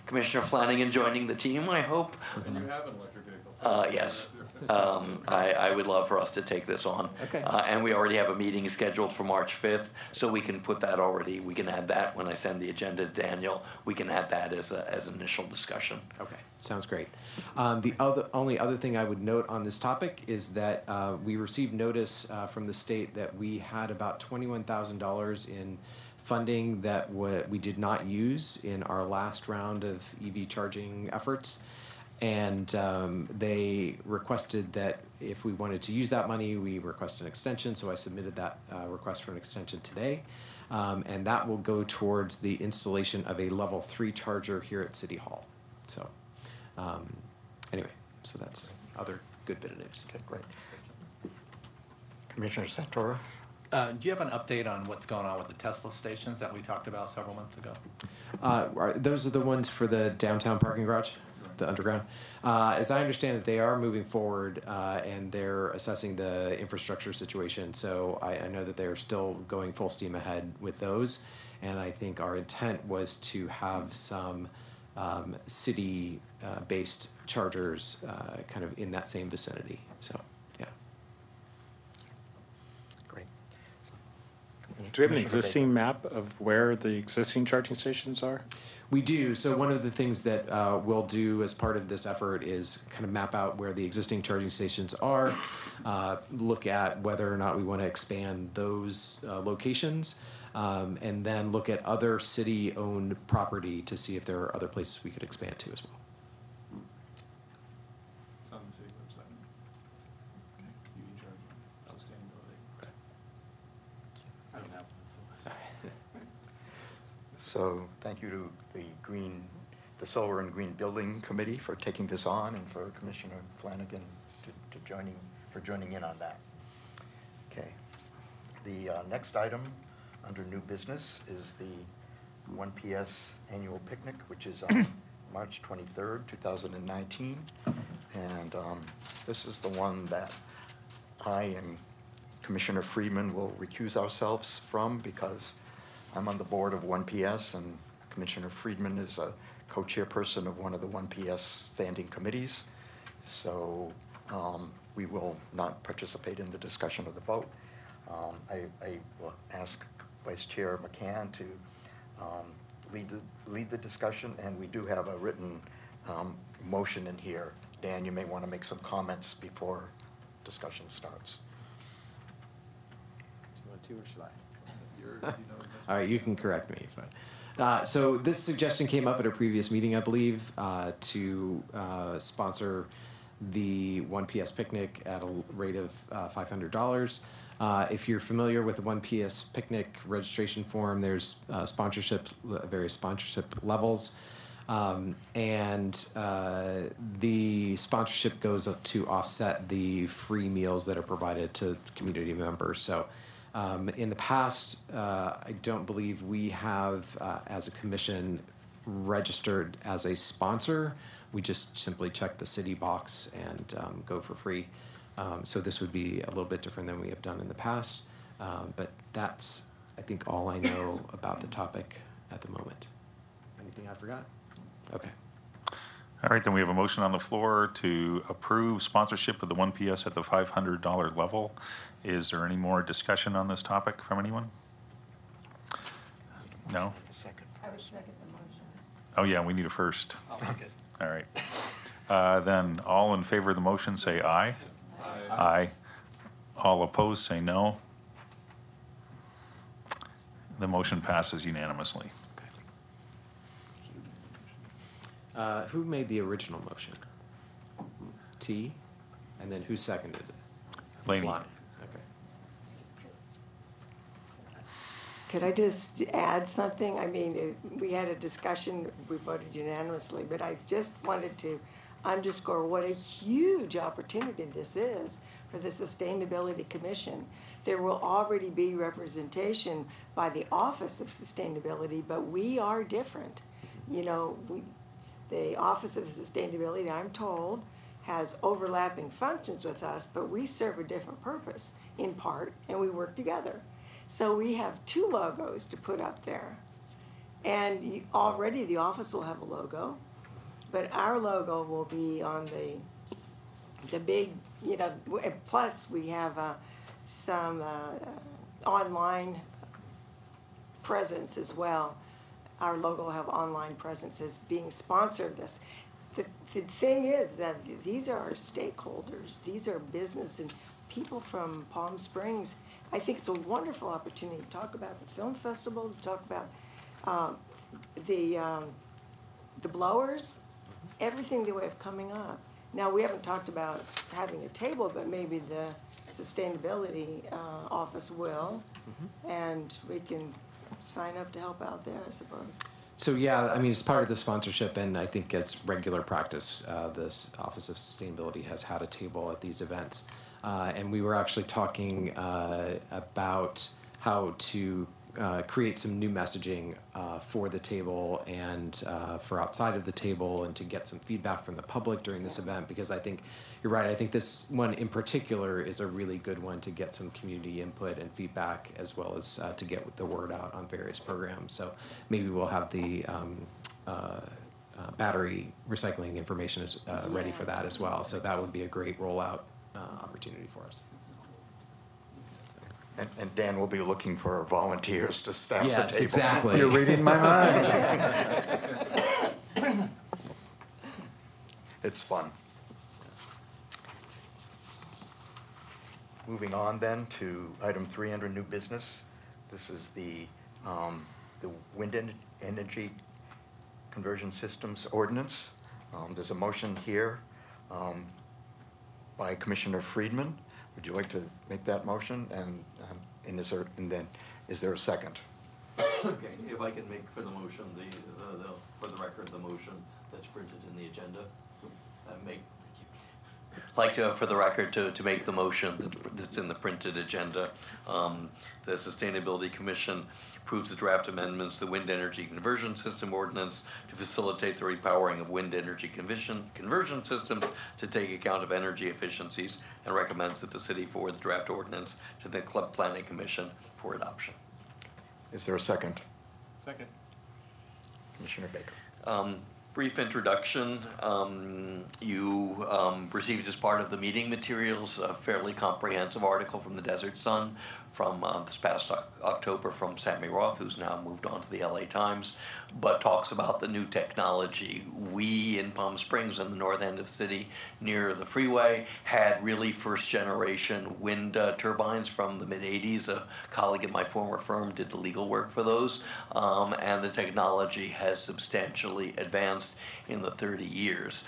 Commissioner Flanagan joining the team, I hope. And you have an electric vehicle. Yes. I would love for us to take this on. Okay. And we already have a meeting scheduled for March 5th, so we can put that already, we can add that when I send the agenda to Daniel. We can add that as an initial discussion. Okay, sounds great. The only other thing I would note on this topic is that we received notice from the state that we had about $21,000 in funding that we did not use in our last round of EV charging efforts. And they requested that if we wanted to use that money, we request an extension. So I submitted that request for an extension today. And that will go towards the installation of a level 3 charger here at City Hall. So anyway, so that's other good bit of news. Okay, great. Commissioner Santoro. Do you have an update on what's going on with the Tesla stations that we talked about several months ago? Those are the ones for the downtown parking garage? The underground. As I understand it, they are moving forward and they're assessing the infrastructure situation. So I know that they're still going full steam ahead with those. And I think our intent was to have some city-based chargers kind of in that same vicinity. So, yeah. Great. Do we have an existing map of where the existing charging stations are? We do. So one of the things that we'll do as part of this effort is kind of map out where the existing charging stations are, look at whether or not we want to expand those locations, and then look at other city-owned property to see if there are other places we could expand to as well. It's on the city website. Okay, EV charging, sustainability. Okay. I don't have one, so. So thank you to the Solar and Green Building Committee for taking this on, and for Commissioner Flanagan for joining in on that. Okay. The next item under new business is the 1PS annual picnic, which is on March 23rd, 2019. And this is the one that I and Commissioner Friedman will recuse ourselves from, because I'm on the board of 1PS, and Commissioner Friedman is a co-chairperson of one of the 1PS standing committees. So we will not participate in the discussion of the vote. I will ask Vice Chair McCann to lead the discussion, and we do have a written motion in here. Dan, you may want to make some comments before discussion starts. Do you want to, or should I? All right, you can correct me. It's fine. So this suggestion came up at a previous meeting, I believe, to sponsor the 1PS picnic at a rate of $500. If you're familiar with the 1PS picnic registration form, there's various sponsorship levels. And the sponsorship goes up to offset the free meals that are provided to community members. So in the past, I don't believe we have, as a commission, registered as a sponsor. We just simply check the city box and go for free. So this would be a little bit different than we have done in the past. But that's, I think, all I know about the topic at the moment. Anything I forgot? Okay. All right, then we have a motion on the floor to approve sponsorship of the 1PS at the $500 level. Is there any more discussion on this topic from anyone? No? Second. I would second the motion. Oh, yeah, we need a first. I'll make it. All right. Then all in favor of the motion say aye. Aye. Aye. All opposed say no. The motion passes unanimously. Who made the original motion? T? And then who seconded it? Laney. Lon. Okay. Could I just add something? I mean, we had a discussion, we voted unanimously, but I just wanted to underscore what a huge opportunity this is for the Sustainability Commission. There will already be representation by the Office of Sustainability, but we are different. You know, the Office of Sustainability, I'm told, has overlapping functions with us, but we serve a different purpose in part, and we work together. So we have two logos to put up there. And already the office will have a logo, but our logo will be on the big, you know, plus we have some online presence as well. Our logo will have online presence as being sponsor of this. The thing is that these are our stakeholders. These are business and people from Palm Springs. I think it's a wonderful opportunity to talk about the film festival, to talk about the blowers, everything that we have coming up. Now, we haven't talked about having a table, but maybe the sustainability office will, and we can sign up to help out there, I suppose. So yeah, I mean, it's part of the sponsorship, and I think it's regular practice. This Office of Sustainability has had a table at these events. And we were actually talking about how to create some new messaging for the table and for outside of the table, and to get some feedback from the public during this event, because I think you're right. I think this one in particular is a really good one to get some community input and feedback, as well as to get the word out on various programs. So maybe we'll have the battery recycling information ready for that as well. So that would be a great rollout opportunity for us. And Dan will be looking for volunteers to staff the table. Yes, exactly. You're reading my mind. It's fun. Moving on then to item 3 under new business. This is the wind energy conversion systems ordinance. There's a motion here by Commissioner Friedman. Would you like to make that motion? And is there a second? Okay, if I can make for the motion, for the record, the motion that's printed in the agenda. For the record, to make the motion that's in the printed agenda. The Sustainability Commission approves the draft amendments to the Wind Energy Conversion System Ordinance to facilitate the repowering of wind energy conversion systems to take account of energy efficiencies, and recommends that the city forward the draft ordinance to the Club Planning Commission for adoption. Is there a second? Second. Commissioner Baker. Brief introduction. You received as part of the meeting materials a fairly comprehensive article from the Desert Sun from this past October from Sammy Roth, who's now moved on to the LA Times, but talks about the new technology. We in Palm Springs, in the north end of the city near the freeway, had really first generation wind turbines from the mid-'80s. A colleague at my former firm did the legal work for those, and the technology has substantially advanced in the 30 years.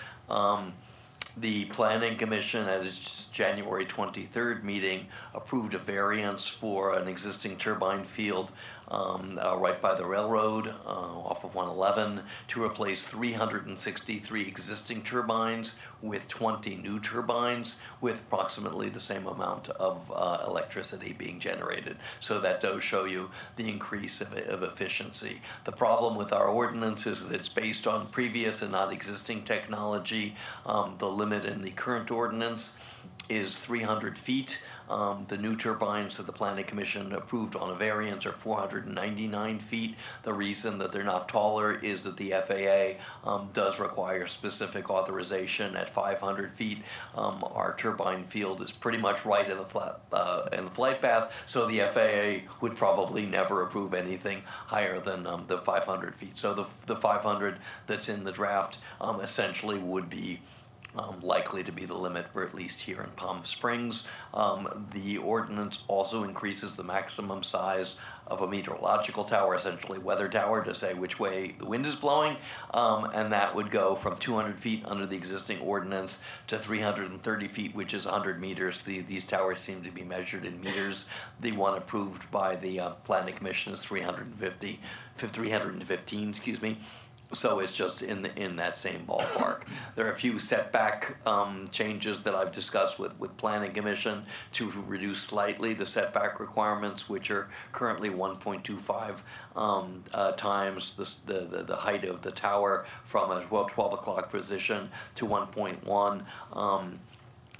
The Planning Commission at its January 23rd meeting approved a variance for an existing turbine field right by the railroad off of 111 to replace 363 existing turbines with 20 new turbines with approximately the same amount of electricity being generated. So that does show you the increase of efficiency. The problem with our ordinance is that it's based on previous and not existing technology. The limit in the current ordinance is 300 feet. The new turbines that the Planning Commission approved on a variance are 499 feet. The reason that they're not taller is that the FAA does require specific authorization at 500 feet. Our turbine field is pretty much right in the flight path, so the FAA would probably never approve anything higher than the 500 feet. So the 500 that's in the draft essentially would be likely to be the limit for at least here in Palm Springs. The ordinance also increases the maximum size of a meteorological tower, essentially weather tower, to say which way the wind is blowing, and that would go from 200 feet under the existing ordinance to 330 feet, which is 100 meters. These towers seem to be measured in meters. The one approved by the Planning Commission is 315, excuse me. So it's just in that same ballpark. There are a few setback changes that I've discussed with Planning Commission to reduce slightly the setback requirements, which are currently 1.25 times the height of the tower from a 12 o'clock position to 1.1.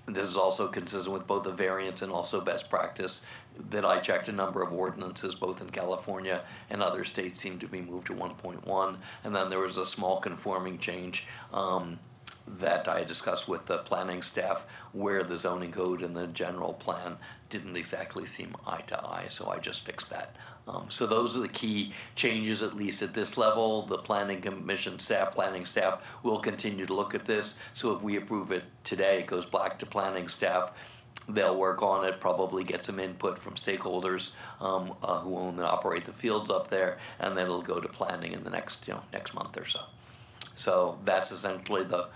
This is also consistent with both the variance and also best practice that I checked. A number of ordinances, both in California and other states, seem to be moved to 1.1. And then there was a small conforming change that I discussed with the planning staff, where the zoning code and the general plan didn't exactly seem eye to eye, so I just fixed that. So those are the key changes, at least at this level. The Planning Commission staff, planning staff, will continue to look at this. So if we approve it today, it goes back to planning staff. They'll work on it, probably get some input from stakeholders who own and operate the fields up there, and then it'll go to planning in the next month or so. So that's essentially the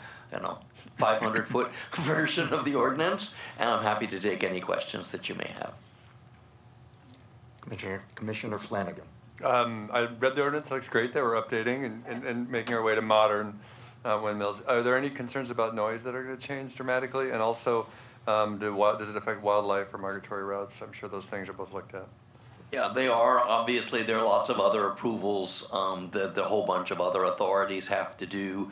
500-foot version of the ordinance, and I'm happy to take any questions that you may have. Commissioner Flanagan. I read the ordinance. It looks great. They were updating and making our way to modern windmills. Are there any concerns about noise that are going to change dramatically? And also, does it affect wildlife or migratory routes? I'm sure those things are both looked at. Yeah, they are. Obviously, there are lots of other approvals that the whole bunch of other authorities have to do.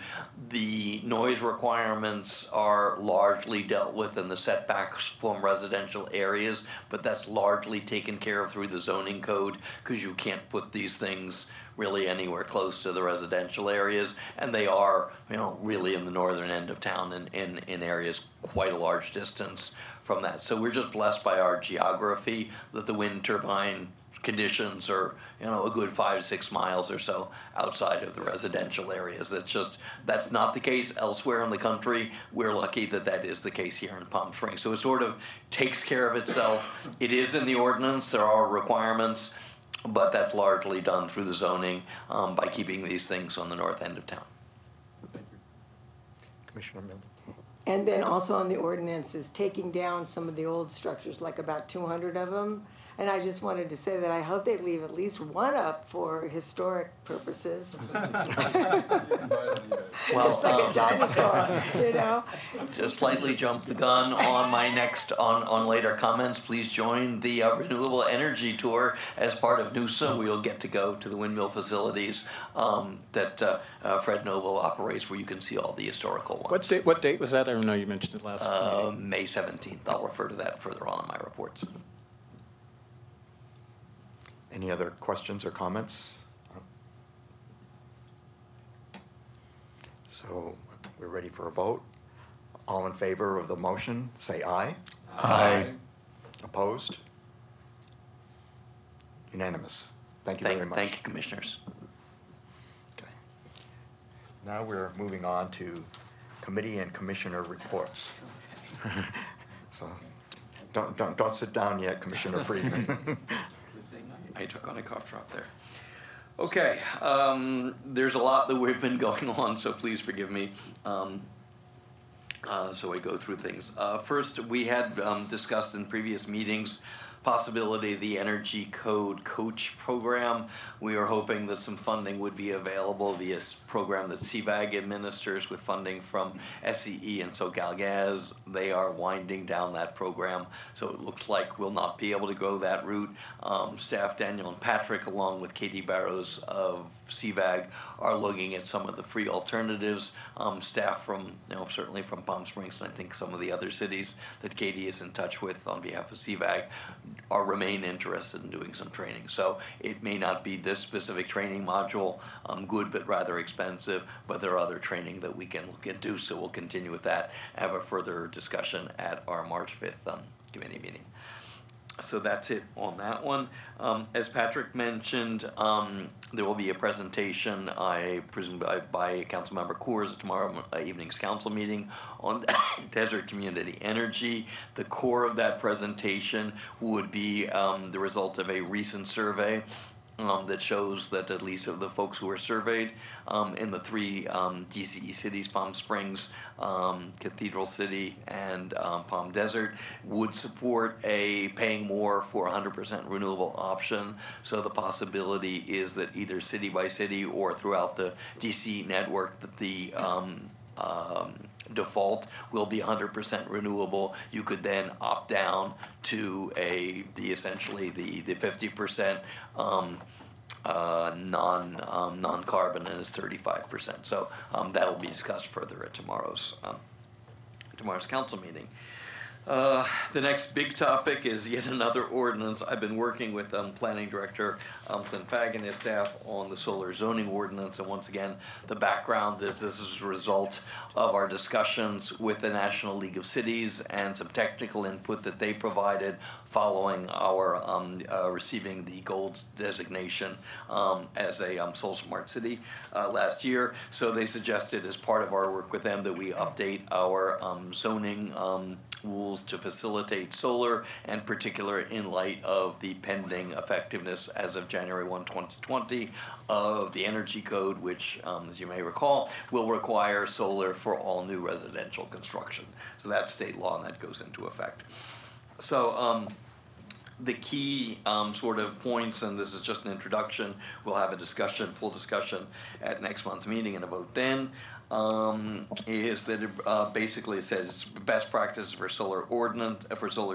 The noise requirements are largely dealt with in the setbacks from residential areas, but that's largely taken care of through the zoning code, because you can't put these things really anywhere close to the residential areas, and they are, really in the northern end of town and in areas quite a large distance from that. So we're just blessed by our geography that the wind turbine conditions are, a good 5 to 6 miles or so outside of the residential areas. That's not the case elsewhere in the country. We're lucky that is the case here in Palm Springs. So it sort of takes care of itself. It is in the ordinance. There are requirements, but that's largely done through the zoning by keeping these things on the north end of town. Thank you. Commissioner Miller. And then also on the ordinance is taking down some of the old structures, like about 200 of them. And I just wanted to say that I hope they leave at least one up for historic purposes. Well, it's like a dinosaur, Just slightly jump the gun on my on later comments. Please join the Renewable Energy Tour as part of NUSA. We'll get to go to the windmill facilities that Fred Noble operates, where you can see all the historical ones. What date was that? I don't know, you mentioned it last meeting. May 17th. I'll refer to that further on in my reports. Any other questions or comments? So we're ready for a vote. All in favor of the motion, say aye. Aye. Opposed? Unanimous. Thank you very much. Thank you, Commissioners. Okay. Now we're moving on to committee and commissioner reports. So don't sit down yet, Commissioner Friedman. I took on a cough drop there. Okay, there's a lot that we've been going on, so please forgive me. So I go through things. First, we had discussed in previous meetings possibility of the Energy Code Coach program. We are hoping that some funding would be available via a program that CVAG administers with funding from SCE and SoCalGas. They are winding down that program, so it looks like we'll not be able to go that route. Staff Daniel and Patrick, along with Katie Barrows of CVAG, are looking at some of the free alternatives. Staff from, certainly from Palm Springs, and I think some of the other cities that Katie is in touch with on behalf of CVAG, remain interested in doing some training. So it may not be this specific training module, good but rather expensive, but there are other training that we can look into, so we'll continue with that, have a further discussion at our March 5th committee meeting. So that's it on that one. As Patrick mentioned, there will be a presentation, I presume by Councilmember Coors at tomorrow evening's council meeting on desert community energy. The core of that presentation would be the result of a recent survey that shows that at least of the folks who were surveyed in the three DCE cities, Palm Springs, Cathedral City, and Palm Desert, would support a paying more for 100% renewable option. So the possibility is that either city by city or throughout the DC network that the default will be 100% renewable. You could then opt down to essentially the 50% non-carbon, and it's 35%. So that will be discussed further at tomorrow's council meeting. The next big topic is yet another ordinance. I've been working with Planning Director Flanagan and his staff on the solar zoning ordinance, and once again, the background is this is a result of our discussions with the National League of Cities and some technical input that they provided following our receiving the gold designation as a Solar Smart City last year. So they suggested, as part of our work with them, that we update our zoning rules to facilitate solar, and particular in light of the pending effectiveness as of January 1, 2020 of the Energy Code, which, as you may recall, will require solar for all new residential construction. So that's state law, and that goes into effect. So the key sort of points, and this is just an introduction, we'll have a discussion, full discussion at next month's meeting and a vote then, is that it basically says it's best practice for solar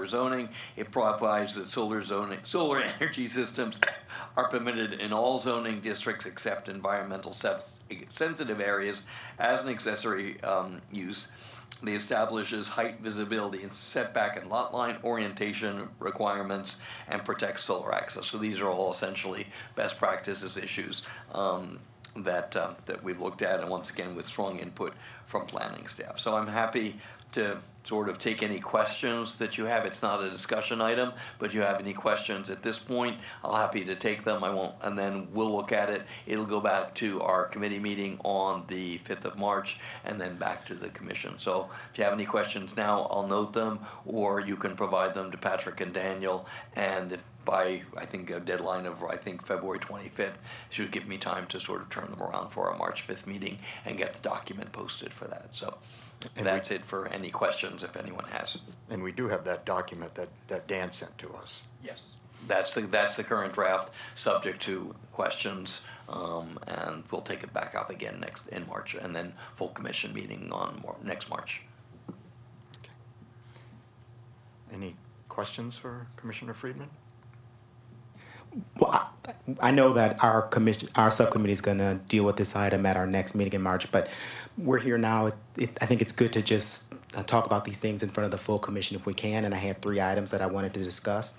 zoning. It provides that solar energy systems are permitted in all zoning districts except environmental sensitive areas as an accessory use. They establishes height, visibility, and setback and lot line orientation requirements, and protects solar access. So these are all essentially best practices issues that we've looked at, and once again with strong input from planning staff. So I'm happy to sort of take any questions that you have. It's not a discussion item, but you have any questions at this point, I'll happy to take them. I won't, and then we'll look at it. It'll go back to our committee meeting on the 5th of March and then back to the commission. So if you have any questions now, I'll note them, or you can provide them to Patrick and Daniel, and if by, I think, a deadline of, February 25th, should give me time to sort of turn them around for our March 5th meeting and get the document posted for that. So that's it for any questions if anyone has. And we do have that document that Dan sent to us. Yes. That's the current draft, subject to questions, and we'll take it back up again in March, and then full commission meeting on next March. Okay. Any questions for Commissioner Friedman? Well, I know that our subcommittee is going to deal with this item at our next meeting in March, but we're here now. I think it's good to just talk about these things in front of the full commission if we can, and I had 3 items that I wanted to discuss.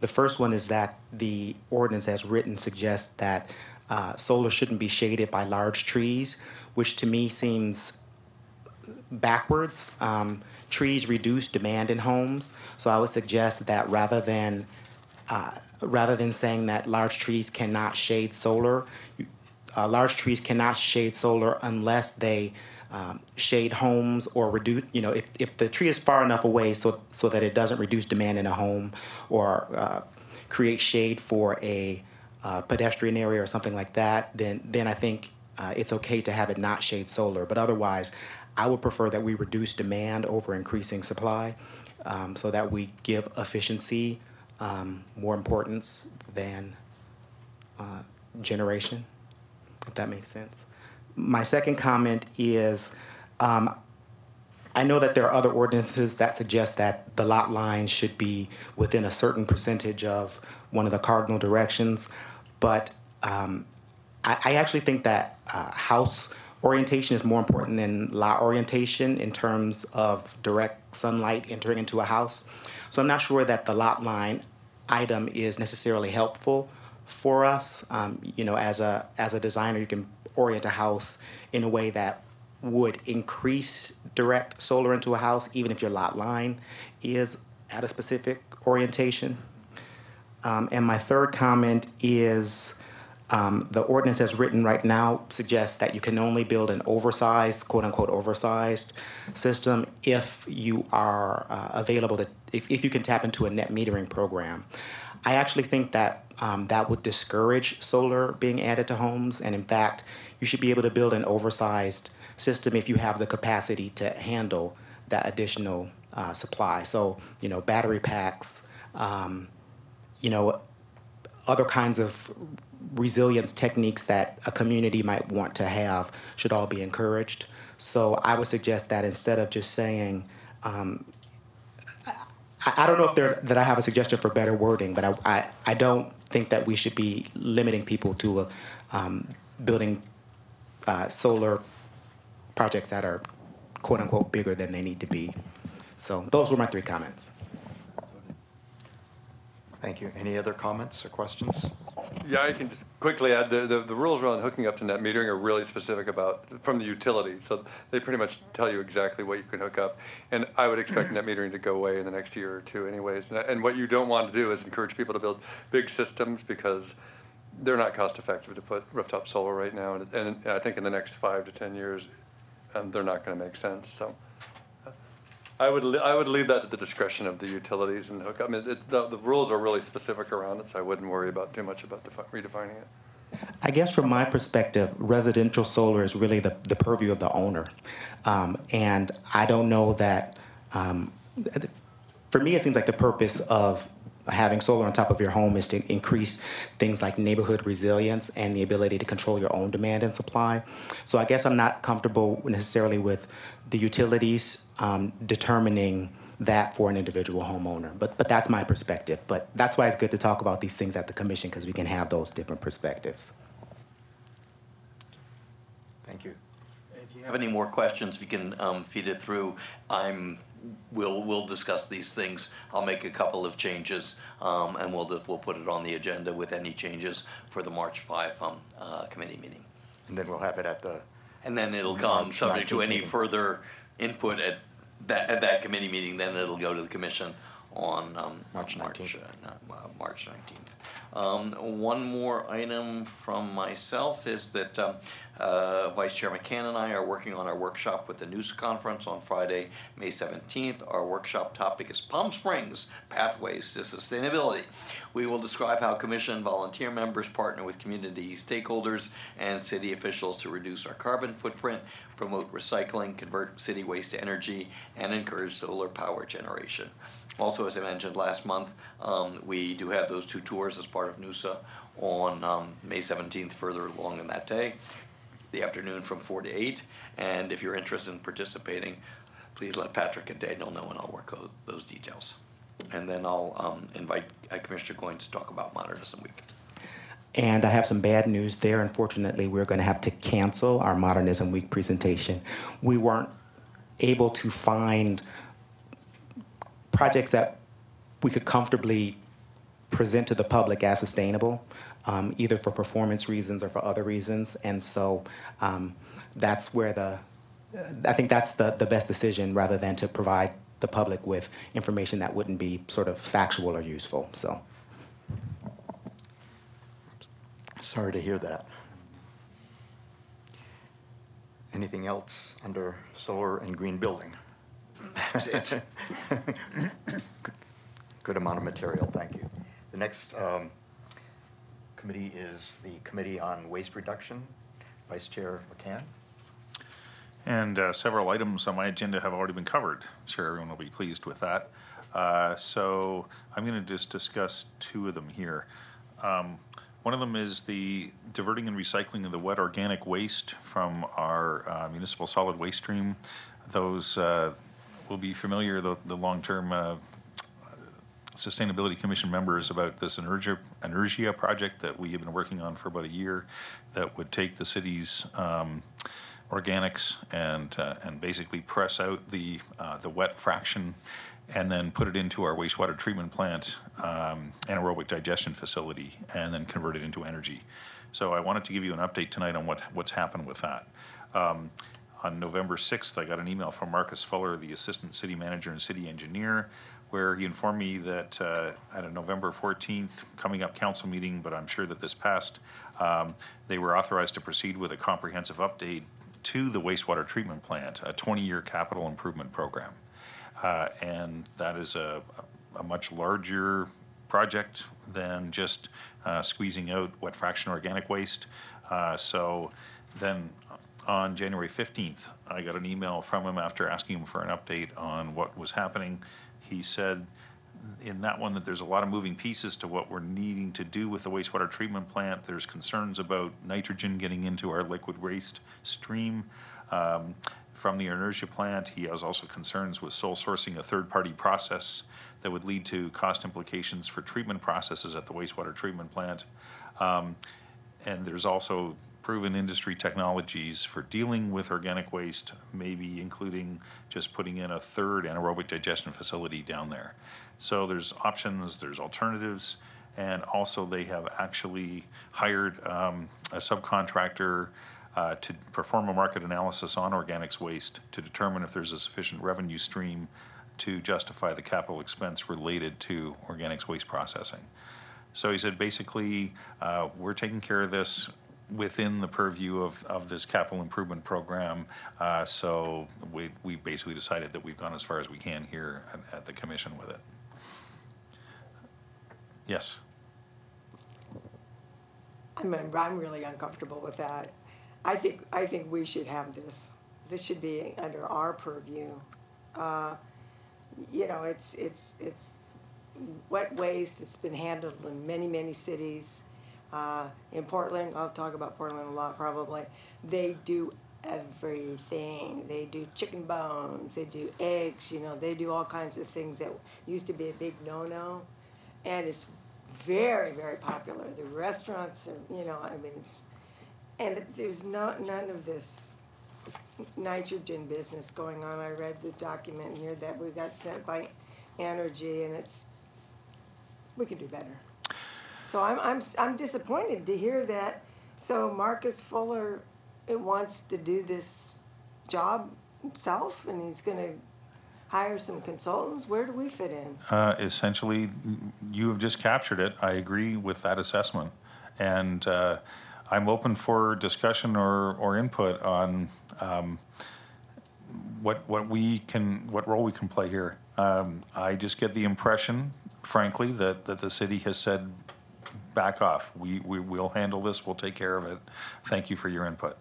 The first one is that the ordinance as written suggests that solar shouldn't be shaded by large trees, which to me seems backwards. Trees reduce demand in homes, so I would suggest that rather than saying that large trees cannot shade solar, unless they shade homes or reduce, if the tree is far enough away so that it doesn't reduce demand in a home or create shade for a pedestrian area or something like that, then I think it's okay to have it not shade solar. But otherwise, I would prefer that we reduce demand over increasing supply, so that we give efficiency more importance than generation, if that makes sense. My second comment is, I know that there are other ordinances that suggest that the lot line should be within a certain percentage of one of the cardinal directions, but I actually think that house orientation is more important than lot orientation in terms of direct sunlight entering into a house. So I'm not sure that the lot line item is necessarily helpful for us. As a designer, you can orient a house in a way that would increase direct solar into a house, even if your lot line is at a specific orientation. And my third comment is the ordinance as written right now suggests that you can only build an oversized, quote unquote, oversized system if you are available to, if you can tap into a net metering program. I actually think that that would discourage solar being added to homes. And in fact, you should be able to build an oversized system if you have the capacity to handle that additional supply. So, you know, battery packs, you know, other kinds of resilience techniques that a community might want to have should all be encouraged. So I would suggest that instead of just saying, I don't know if that I have a suggestion for better wording, but I don't think that we should be limiting people to building solar projects that are quote unquote bigger than they need to be. So those were my 3 comments. Thank you. Any other comments or questions? Yeah, I can just quickly add, the rules around hooking up to net metering are really specific from the utility. So they pretty much tell you exactly what you can hook up. And I would expect net metering to go away in the next year or 2 anyways. And what you don't want to do is encourage people to build big systems because they're not cost effective to put rooftop solar right now. And I think in the next 5 to 10 years, they're not going to make sense. So I would leave that to the discretion of the utilities and hook up. I mean, the rules are really specific around it, so I wouldn't worry too much about redefining it. I guess from my perspective, residential solar is really the purview of the owner. And I don't know that, for me, it seems like the purpose of having solar on top of your home is to increase things like neighborhood resilience and the ability to control your own demand and supply. So I guess I'm not comfortable necessarily with the utilities determining that for an individual homeowner. But that's my perspective. But that's why it's good to talk about these things at the commission, because we can have those different perspectives. Thank you. If you have any more questions, we can feed it through. We'll discuss these things. I'll make a couple of changes, and we'll put it on the agenda with any changes for the March 5 committee meeting. And then we'll have it at the. And then it'll come subject to any further input at that committee meeting. Then it'll go to the commission on March 19th. One more item from myself is that Vice Chair McCann and I are working on our workshop with the NUSA conference on Friday, May 17th. Our workshop topic is Palm Springs, Pathways to Sustainability. We will describe how commission volunteer members partner with community stakeholders and city officials to reduce our carbon footprint, promote recycling, convert city waste to energy, and encourage solar power generation. Also, as I mentioned last month, we do have those 2 tours as part of NUSA on May 17th, further along in that day, the afternoon from 4 to 8. And if you're interested in participating, please let Patrick and Daniel know, and I'll work those details. And then I'll invite Commissioner Goins to talk about Modernism Week. And I have some bad news there. Unfortunately, we're going to have to cancel our Modernism Week presentation. We weren't able to find projects that we could comfortably present to the public as sustainable, either for performance reasons or for other reasons. And so that's where I think that's the best decision, rather than to provide the public with information that wouldn't be sort of factual or useful. So. Sorry to hear that. Anything else under solar and green building? That's it. Good amount of material, thank you. The next committee is the Committee on Waste Reduction. Vice Chair McCann. And several items on my agenda have already been covered. I'm sure everyone will be pleased with that. So I'm going to just discuss 2 of them here. One of them is the diverting and recycling of the wet organic waste from our municipal solid waste stream. Those will be familiar, the long-term Sustainability Commission members, about this Energia project that we have been working on for about a year, that would take the city's organics and basically press out the wet fraction and then put it into our wastewater treatment plant, anaerobic digestion facility, and then convert it into energy. So I wanted to give you an update tonight on what's happened with that. On November 6th, I got an email from Marcus Fuller, the Assistant City Manager and City Engineer, where he informed me that at a November 14th coming up council meeting, but I'm sure that this passed, they were authorized to proceed with a comprehensive update to the wastewater treatment plant, a 20-year capital improvement program. And that is a much larger project than just squeezing out wet fraction organic waste. So then on January 15th, I got an email from him after asking him for an update on what was happening. He said in that one that there's a lot of moving pieces to what we're needing to do with the wastewater treatment plant. There's concerns about nitrogen getting into our liquid waste stream from the inertia plant. He has also concerns with sole sourcing a third-party process that would lead to cost implications for treatment processes at the wastewater treatment plant. And there's also proven industry technologies for dealing with organic waste, maybe including just putting in a third anaerobic digestion facility down there. So there's options, there's alternatives, and also they have actually hired a subcontractor to perform a market analysis on organics waste to determine if there's a sufficient revenue stream to justify the capital expense related to organics waste processing. So he said, basically, we're taking care of this within the purview of this capital improvement program. So we basically decided that we've gone as far as we can here at the commission with it. Yes. I'm really uncomfortable with that. I think we should have this. This should be under our purview. You know, it's wet waste. It's been handled in many cities. In Portland, I'll talk about Portland a lot probably. They do everything. They do chicken bones. They do eggs. You know, they do all kinds of things that used to be a big no-no, and it's very popular. The restaurants are, you know, I mean, and there's none of this nitrogen business going on. I read the document here that we got sent by Energy, and we can do better. So I'm disappointed to hear that. So Marcus Fuller wants to do this job himself, and he's going to hire some consultants. Where do we fit in? Essentially, you have just captured it. I agree with that assessment, and I'm open for discussion or input on what role we can play here. I just get the impression, frankly, that the city has said, back off. We'll handle this. We'll take care of it. Thank you for your input.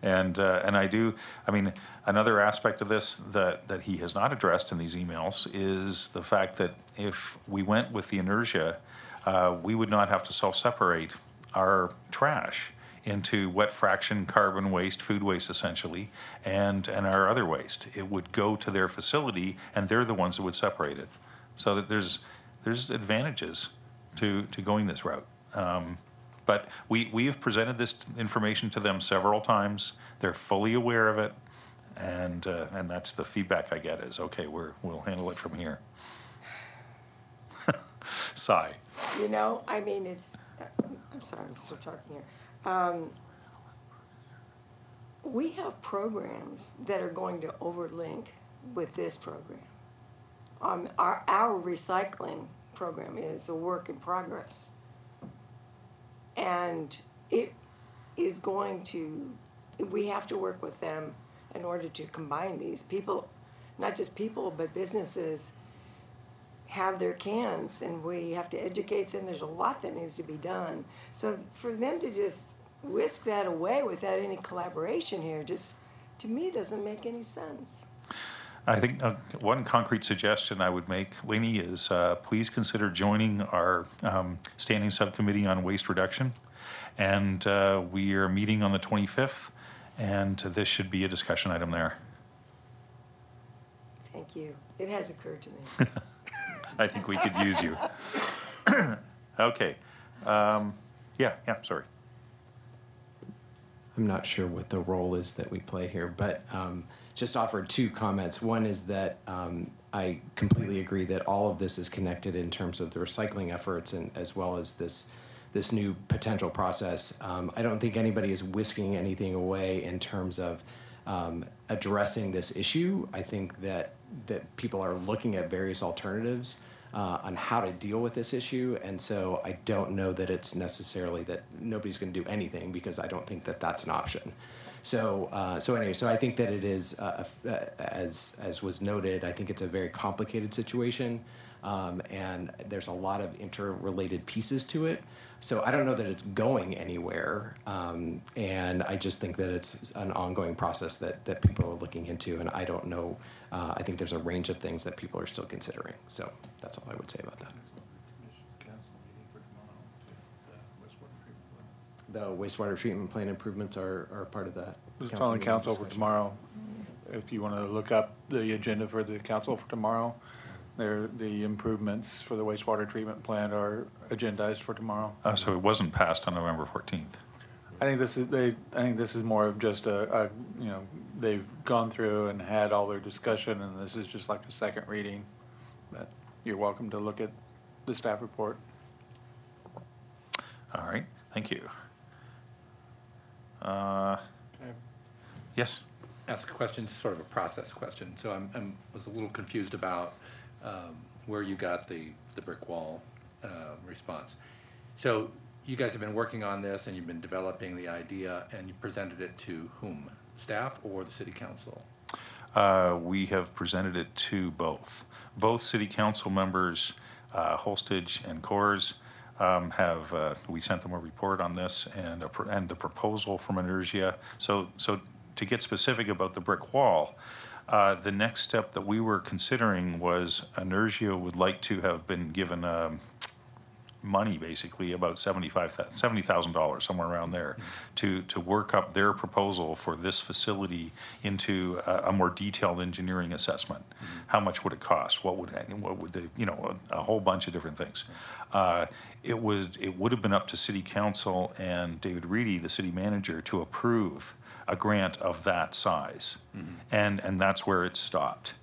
And I mean, another aspect of this that he has not addressed in these emails is the fact that if we went with the inertia, we would not have to self-separate our trash into wet fraction carbon waste, food waste essentially, and our other waste. It would go to their facility, and they're the ones that would separate it. So that there's advantages to going this route. But we have presented this information to them several times. They're fully aware of it, and that's the feedback I get is, okay, we'll handle it from here. Sigh. You know, I mean, I'm sorry, I'm still talking here. We have programs that are going to overlink with this program. Our recycling program is a work in progress. And it is going to, we have to work with them in order to combine these. People, not just people, but businesses have their cans, and we have to educate them. There's a lot that needs to be done. So for them to just whisk that away without any collaboration here, just, to me, doesn't make any sense. I think one concrete suggestion I would make, Lainey, is please consider joining our standing subcommittee on waste reduction. And we are meeting on the 25th, and this should be a discussion item there. Thank you. It has occurred to me. I think we could use you. Okay. Yeah, sorry. I'm not sure what the role is that we play here, but just offered two comments. One is that I completely agree that all of this is connected in terms of the recycling efforts, and as well as this this new potential process. I don't think anybody is whisking anything away in terms of addressing this issue. I think that people are looking at various alternatives on how to deal with this issue, and so I don't know that it's necessarily that nobody's going to do anything, because I don't think that that's an option. So anyway, so I think that it is, as was noted, I think it's a very complicated situation, and there's a lot of interrelated pieces to it. So I don't know that it's going anywhere, and I just think that it's an ongoing process that people are looking into, and I don't know. I think there's a range of things that people are still considering. So that's all I would say about that. The wastewater treatment plant improvements are part of that. It's on the council for tomorrow. If you want to look up the agenda for the council for tomorrow, the improvements for the wastewater treatment plant are agendized for tomorrow. So it wasn't passed on November 14th. I think this is more of just a they've gone through and had all their discussion, and this is just like a second reading. But you're welcome to look at the staff report. All right, thank you. Yes. Ask a question, sort of a process question. So I was a little confused about where you got the brick wall response. So you guys have been working on this, and you've been developing the idea, and you presented it to whom? Staff or the city council? We have presented it to both. Both city council members, Holstage and Coors, we sent them a report on this and the proposal from Energia. So to get specific about the brick wall, the next step that we were considering was Energia would like to have been given money, basically about $70,000, somewhere around there, to work up their proposal for this facility into a more detailed engineering assessment. How much would it cost? What would they, a whole bunch of different things. It would have been up to city council and David Reedy, the city manager, to approve a grant of that size. And that's where it stopped,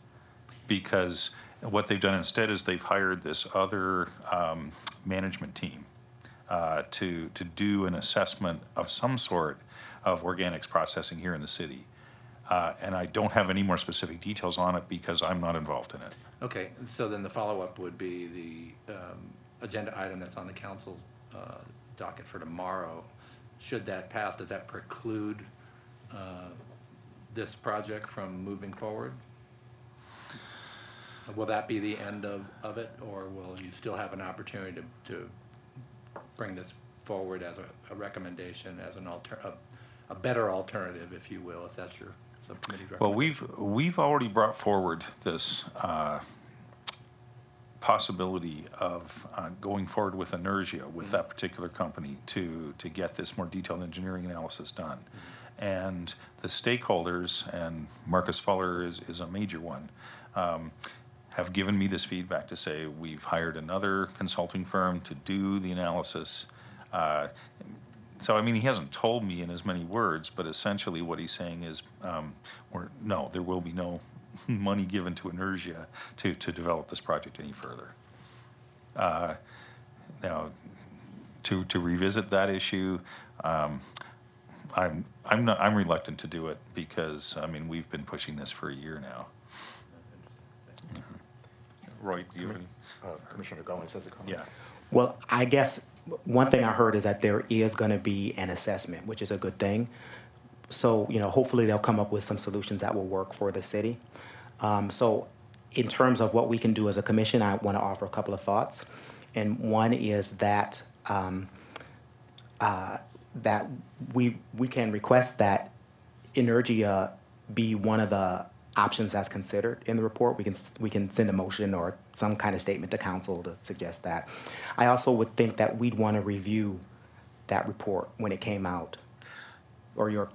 because what they've done instead is they've hired this other management team to do an assessment of some sort of organics processing here in the city. And I don't have any more specific details on it because I'm not involved in it. Okay, so then the follow-up would be the agenda item that's on the council docket for tomorrow. Should that pass, does that preclude this project from moving forward? Will that be the end of it, or will you still have an opportunity to bring this forward as a recommendation, as a better alternative, if you will, if that's your subcommittee's recommendation? Well, we've already brought forward this possibility of going forward with Energia, with that particular company, to get this more detailed engineering analysis done. And the stakeholders, and Marcus Fuller is a major one, have given me this feedback to say we've hired another consulting firm to do the analysis. So, I mean, he hasn't told me in as many words, but essentially what he's saying is, no, there will be no money given to Energia to develop this project any further. Now, to revisit that issue, I'm reluctant to do it because, I mean, we've been pushing this for a year now. Roy, do you have any? Commissioner Goins has a comment. Yeah. Well, I guess one thing I heard is that there is going to be an assessment, which is a good thing. So, hopefully they'll come up with some solutions that will work for the city. So in terms of what we can do as a commission, I want to offer a couple of thoughts. And one is that that we can request that Energia be one of the options that's considered in the report. We can send a motion or some kind of statement to council to suggest that. I also would think that we'd want to review that report when it came out, or your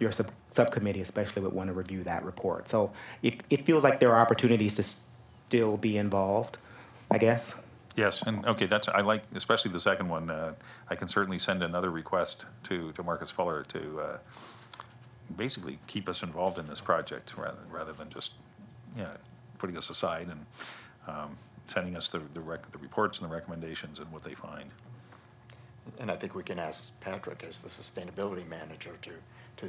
subcommittee especially would want to review that report. So it feels like there are opportunities to still be involved, I guess. Yes, and okay, I like especially the second one. I can certainly send another request to Marcus Fuller to basically keep us involved in this project rather than just putting us aside and sending us the reports and the recommendations and what they find. And I think we can ask Patrick as the sustainability manager to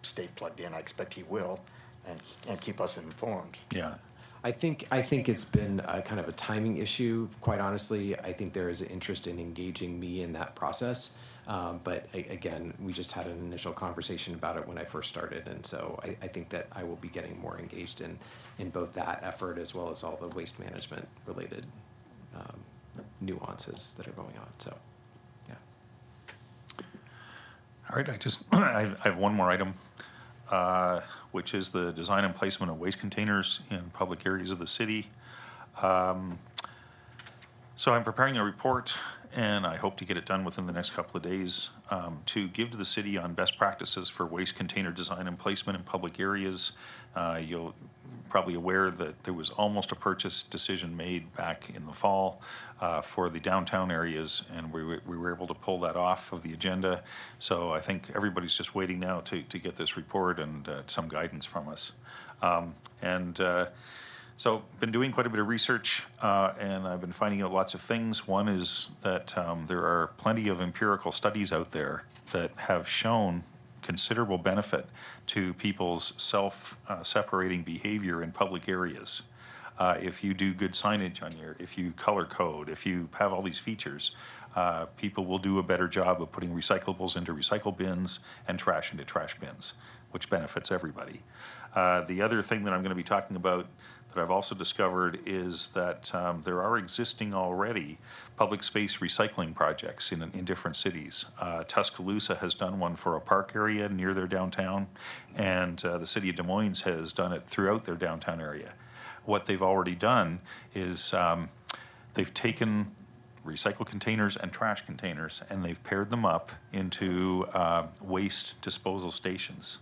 stay plugged in. I expect he will, and keep us informed. Yeah. I think it's been a kind of a timing issue. Quite honestly, I think there is an interest in engaging me in that process. But again, we just had an initial conversation about it when I first started, and so I think that I will be getting more engaged in both that effort as well as all the waste management related nuances that are going on. So, yeah. All right, I have one more item, which is the design and placement of waste containers in public areas of the city. So I'm preparing a report, and I hope to get it done within the next couple of days, to give to the city on best practices for waste container design and placement in public areas. You'll probably aware that there was almost a purchase decision made back in the fall for the downtown areas, and we were able to pull that off of the agenda. So I think everybody's just waiting now to get this report and some guidance from us. So been doing quite a bit of research, and I've been finding out lots of things. One is that there are plenty of empirical studies out there that have shown considerable benefit to people's self-separating behavior in public areas. If you do good signage on if you color code, if you have all these features, people will do a better job of putting recyclables into recycle bins and trash into trash bins, which benefits everybody. The other thing that I'm going to be talking about that I've also discovered is that there are existing already public space recycling projects in different cities. Tuscaloosa has done one for a park area near their downtown, and the city of Des Moines has done it throughout their downtown area. What they've already done is they've taken recycle containers and trash containers, and they've paired them up into waste disposal stations,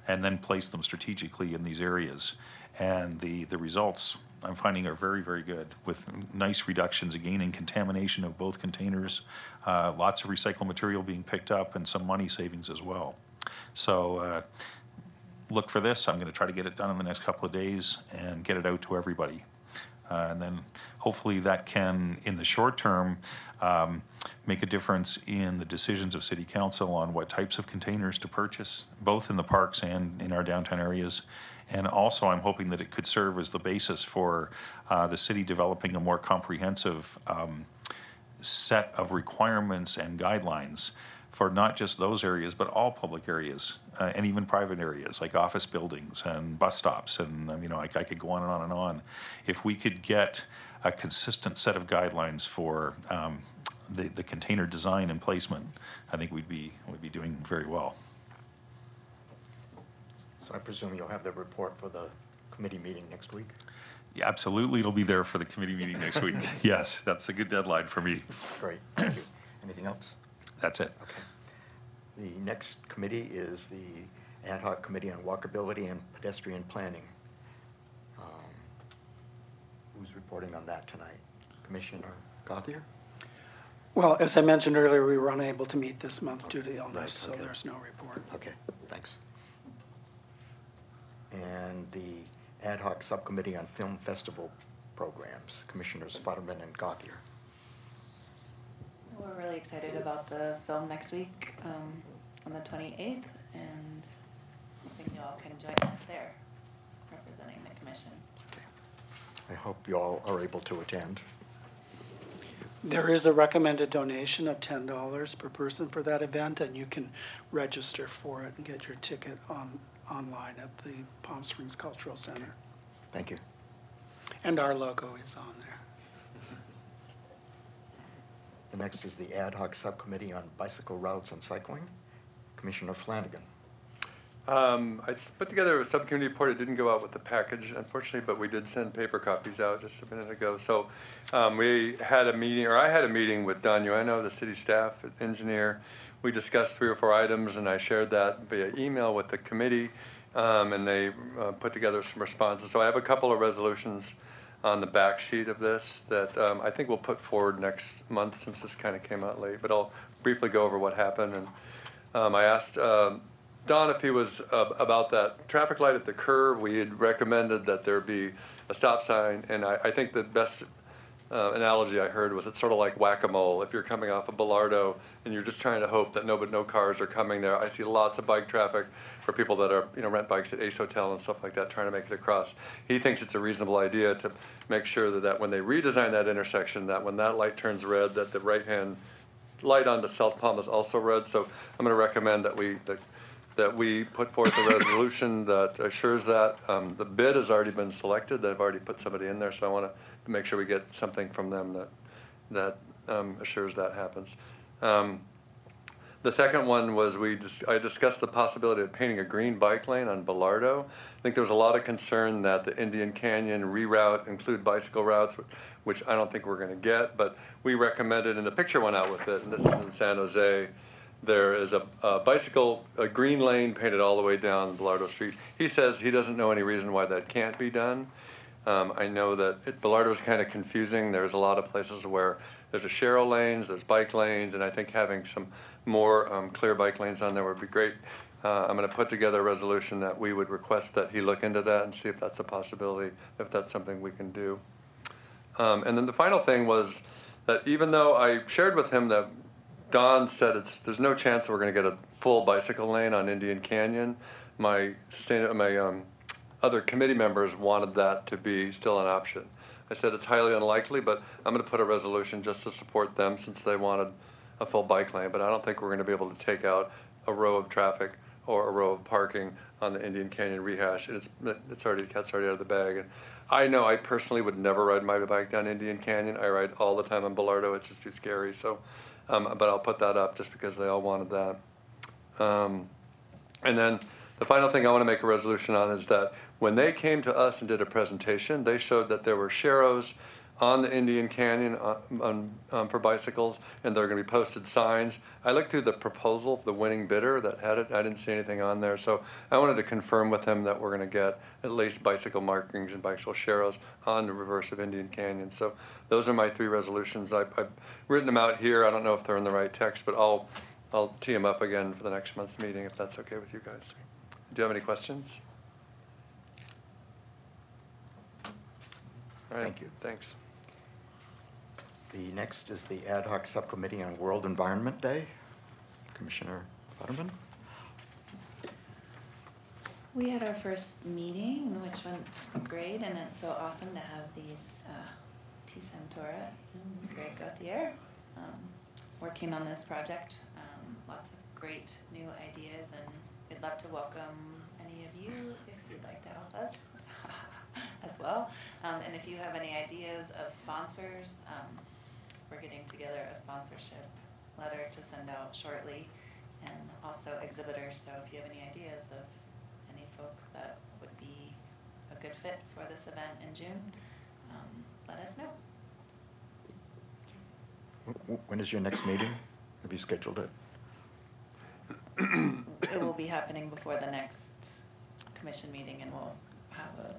and then placed them strategically in these areas. And the results I'm finding are very, very good, with nice reductions again in contamination of both containers, lots of recycled material being picked up, and some money savings as well. So look for this. I'm going to try to get it done in the next couple of days and get it out to everybody. And then hopefully that can, in the short term, make a difference in the decisions of City Council on what types of containers to purchase, both in the parks and in our downtown areas. And also, I'm hoping that it could serve as the basis for the city developing a more comprehensive set of requirements and guidelines for not just those areas, but all public areas, and even private areas like office buildings and bus stops. And I could go on and on and on. If we could get a consistent set of guidelines for the container design and placement, I think we'd be doing very well. So I presume you'll have the report for the committee meeting next week? Yeah, absolutely, it'll be there for the committee meeting next week. Yes, that's a good deadline for me. Great, thank you. Anything else? That's it. Okay. The next committee is the Ad Hoc Committee on Walkability and Pedestrian Planning. Who's reporting on that tonight? Commissioner Gauthier? Well, as I mentioned earlier, we were unable to meet this month due to illness, Right, so okay. there's no report. Okay, thanks. And the Ad Hoc Subcommittee on Film Festival Programs, Commissioners Friedman and Gauthier. We're really excited about the film next week on the 28th, and hoping you all can join us there representing the commission. Okay. I hope you all are able to attend. There is a recommended donation of $10 per person for that event, and you can register for it and get your ticket online at the Palm Springs Cultural Center. Thank you. And our logo is on there. The next is the Ad Hoc Subcommittee on Bicycle Routes and Cycling, Commissioner Flanagan. I put together a subcommittee report. It didn't go out with the package, unfortunately, but we did send paper copies out just a minute ago. So we had a meeting, or I had a meeting with Don Ueno, the city staff engineer. We discussed 3 or 4 items, and I shared that via email with the committee, and they put together some responses. So I have a couple of resolutions on the back sheet of this that I think we'll put forward next month, since this kind of came out late. But I'll briefly go over what happened. And I asked Don if he was about that traffic light at the curve. We had recommended that there be a stop sign, and I think the best analogy I heard was it's sort of like whack-a-mole. If you're coming off of Bellardo and you're just trying to hope that no cars are coming there. I see lots of bike traffic for people that are, rent bikes at Ace Hotel and stuff like that, trying to make it across. He thinks it's a reasonable idea to make sure that when they redesign that intersection, that when that light turns red, that the right-hand light onto South Palm is also red. So I'm going to recommend that we put forth a resolution that assures that. The bid has already been selected. They've already put somebody in there, so I want to make sure we get something from them that assures that happens. The second one was I discussed the possibility of painting a green bike lane on Bellardo. I think there was a lot of concern that the Indian Canyon reroute include bicycle routes, which I don't think we're going to get, but we recommended, and the picture went out with it, and this is in San Jose. There is a green lane painted all the way down Bellardo Street. He says he doesn't know any reason why that can't be done. I know that Bellardo is kind of confusing. There's a lot of places where there's a Sharrow lanes, there's bike lanes, and I think having some more clear bike lanes on there would be great. I'm going to put together a resolution that we would request that he look into that and see if that's a possibility, if that's something we can do. And then the final thing was that even though I shared with him that Don said there's no chance that we're going to get a full bicycle lane on Indian Canyon, my other committee members wanted that to be still an option. I said it's highly unlikely, but I'm going to put a resolution just to support them since they wanted a full bike lane. But I don't think we're going to be able to take out a row of traffic or a row of parking on the Indian Canyon rehash. And the cat's already out of the bag. And I know I personally would never ride my bike down Indian Canyon. I ride all the time on Bellardo. It's just too scary. So, but I'll put that up just because they all wanted that. And then the final thing I want to make a resolution on is that when they came to us and did a presentation, they showed that there were Sharrows on the Indian Canyon for bicycles, and there are going to be posted signs. I looked through the proposal, the winning bidder that had it. I didn't see anything on there, so I wanted to confirm with him that we're going to get at least bicycle markings and bicycle Sharrows on the reverse of Indian Canyon. So those are my three resolutions. I've written them out here. I don't know if they're in the right text, but I'll tee them up again for the next month's meeting if that's okay with you guys. Do you have any questions? All right. Thank you. Thanks. The next is the Ad Hoc Subcommittee on World Environment Day. Commissioner Futterman. We had our first meeting, which went great, and it's so awesome to have these T. Santora and Greg Gauthier working on this project. Lots of great new ideas, and we'd love to welcome any of you if you'd like to help us as well. And if you have any ideas of sponsors, we're getting together a sponsorship letter to send out shortly, and also exhibitors. So if you have any ideas of any folks that would be a good fit for this event in June, let us know. When is your next meeting? Have you scheduled it? It will be happening before the next commission meeting, and we'll have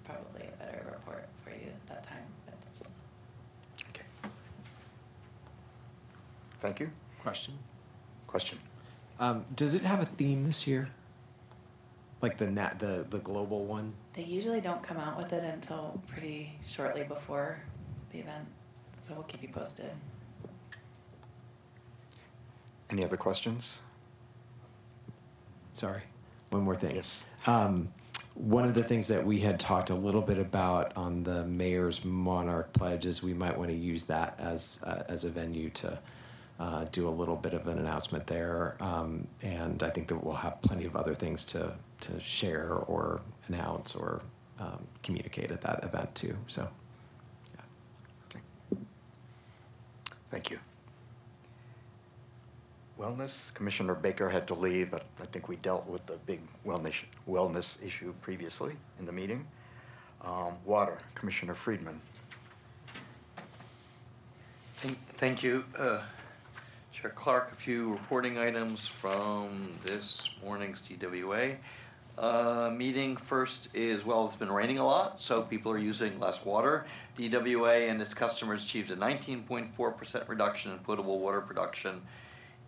probably a better report for you at that time. But okay. Thank you. Question. Does it have a theme this year? Like the global one? they usually don't come out with it until pretty shortly before the event, so we'll keep you posted. Any other questions? Sorry, one more thing. Yes. One of the things that we had talked a little bit about on the mayor's Monarch pledge is we might want to use that as a venue to do a little bit of an announcement there. And I think that we'll have plenty of other things to share or announce or communicate at that event too. So, yeah. Okay. Thank you. Wellness, Commissioner Baker had to leave, but I think we dealt with the big wellness issue previously in the meeting. Water, Commissioner Friedman. Thank you, Chair Clark. A few reporting items from this morning's TWA meeting. First is, well, it's been raining a lot, so people are using less water. DWA and its customers achieved a 19.4% reduction in potable water production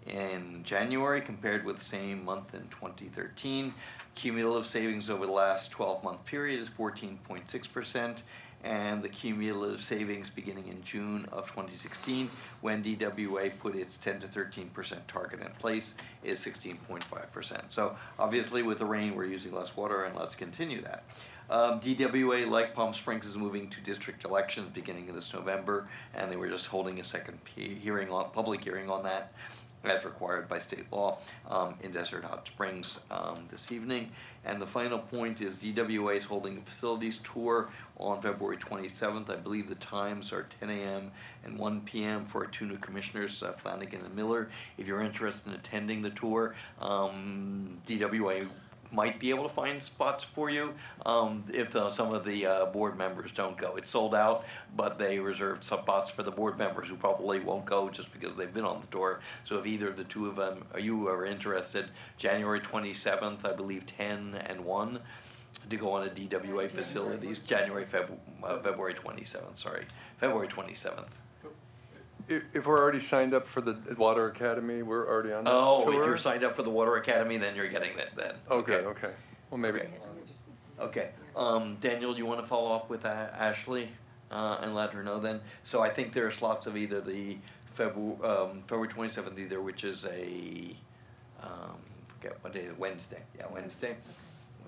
in January compared with the same month in 2013. Cumulative savings over the last 12-month period is 14.6%, and the cumulative savings beginning in June of 2016, when DWA put its 10 to 13% target in place, is 16.5%. So obviously with the rain, we're using less water, and let's continue that. DWA, like Palm Springs, is moving to district elections beginning of this November, and they were just holding a second public hearing on that, as required by state law, in Desert Hot Springs this evening. And the final point is DWA is holding a facilities tour on February 27th. I believe the times are 10 a.m. and 1 p.m. for our two new commissioners, Flanagan and Miller. If you're interested in attending the tour, DWA might be able to find spots for you if some of the board members don't go. It's sold out, but they reserved spots for the board members who probably won't go just because they've been on the tour. So if either of the two of them, or you are interested, January 27th, I believe 10 and 1, to go on a DWA facilities, February 27th, sorry, February 27th. If we're already signed up for the Water Academy, we're already on the tour? If you're signed up for the Water Academy, then you're getting that then. Okay. Well, maybe. Okay. Daniel, you want to follow up with Ashley and let her know then? So I think there are slots of either the February 27th either, which is a, forget what day, Wednesday. Yeah, Wednesday.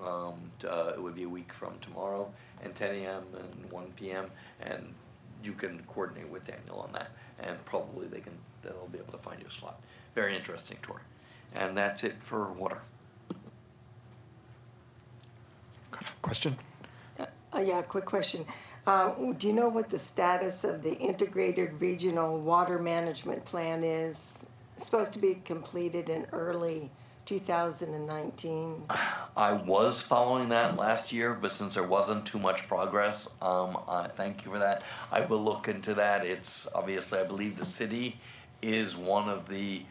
It would be a week from tomorrow, and 10 a.m. and 1 p.m. and you can coordinate with Daniel on that, and probably they'll be able to find you a slot. Very interesting tour. And that's it for water. Question? Yeah, quick question. Do you know what the status of the integrated regional water management plan is? It's supposed to be completed in early 2019. I was following that last year, but since there wasn't too much progress, thank you for that. I will look into that. It's obviously, I believe the city is one of the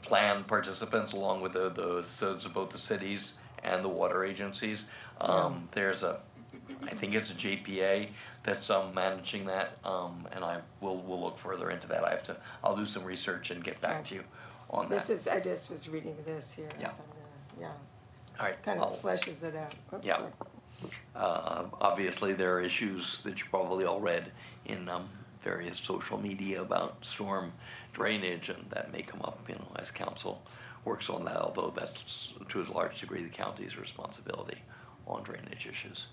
plan participants, along with both the cities and the water agencies. There's I think it's a JPA that's managing that, and we'll look further into that. I'll do some research and get back to you on that. I just was reading this here. Yeah. So, yeah. All right. Kind of fleshes it out. Oops, Yeah. sorry. Obviously, there are issues that you probably all read in various social media about storm drainage, and that may come up, as council works on that, although that's to a large degree the county's responsibility on drainage issues.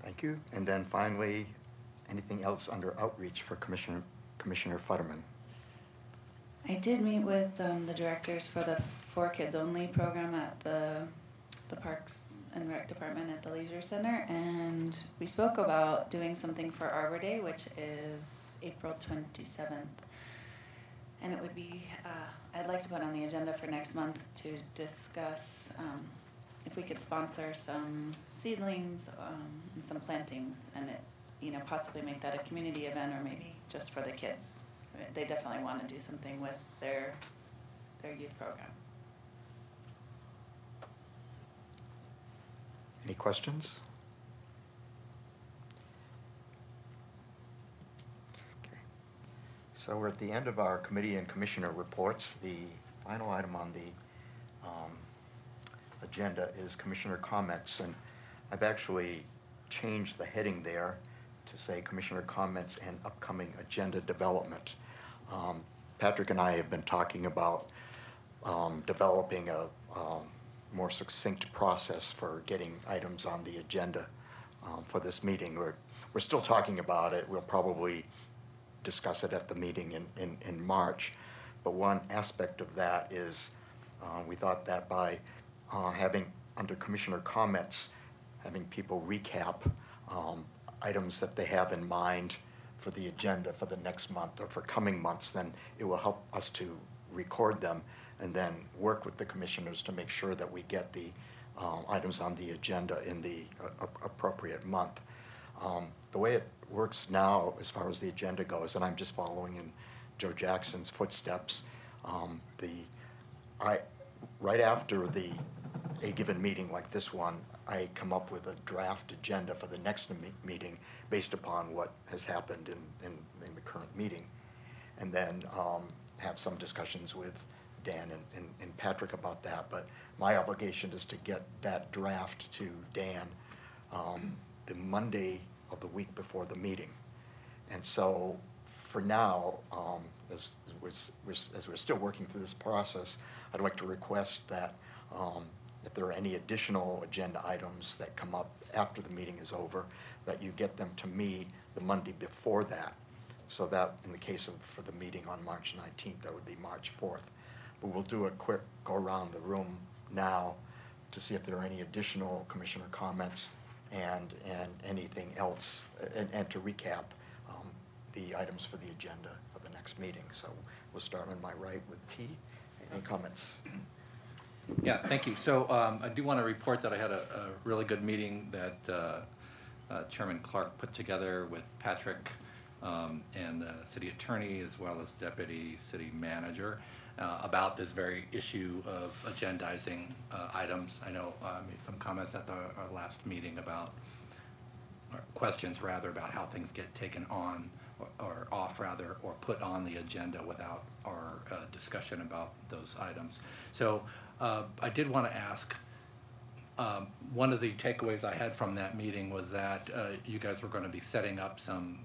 Thank you. And then finally, anything else under outreach for Commissioner Futterman? I did meet with the directors for the For Kids Only program at the Parks and Rec Department at the Leisure Center, and we spoke about doing something for Arbor Day, which is April 27th. And it would be, I'd like to put on the agenda for next month to discuss if we could sponsor some seedlings and some plantings, and possibly make that a community event, or maybe just for the kids. They definitely want to do something with their youth program. Any questions? Okay. So we're at the end of our committee and commissioner reports. The final item on the agenda is commissioner comments, and I've actually changed the heading there to say commissioner comments and upcoming agenda development. Patrick and I have been talking about developing a more succinct process for getting items on the agenda for this meeting. We're still talking about it. We'll probably discuss it at the meeting in March. But one aspect of that is we thought that by having under commissioner comments, having people recap items that they have in mind for the agenda for the next month or for coming months, then it will help us to record them and then work with the commissioners to make sure that we get the items on the agenda in the appropriate month. The way it works now, as far as the agenda goes, and I'm just following in Joe Jackson's footsteps, right after a given meeting like this one, I come up with a draft agenda for the next meeting based upon what has happened in the current meeting. And then have some discussions with Dan and Patrick about that. But my obligation is to get that draft to Dan the Monday of the week before the meeting. And so for now, as we're still working through this process, I'd like to request that if there are any additional agenda items that come up after the meeting is over, that you get them to me the Monday before that. So that in the case of, for the meeting on March 19th, that would be March 4th. But we'll do a quick go around the room now to see if there are any additional commissioner comments and anything else, and to recap the items for the agenda for the next meeting. So we'll start on my right with T. Any comments? Yeah, thank you. So I do want to report that I had a really good meeting that Chairman Clark put together with Patrick and the city attorney as well as deputy city manager about this very issue of agendizing items. I know I made some comments at our last meeting about, or questions rather, about how things get taken on or off rather, or put on the agenda without our discussion about those items. So I did want to ask, one of the takeaways I had from that meeting was that you guys were going to be setting up some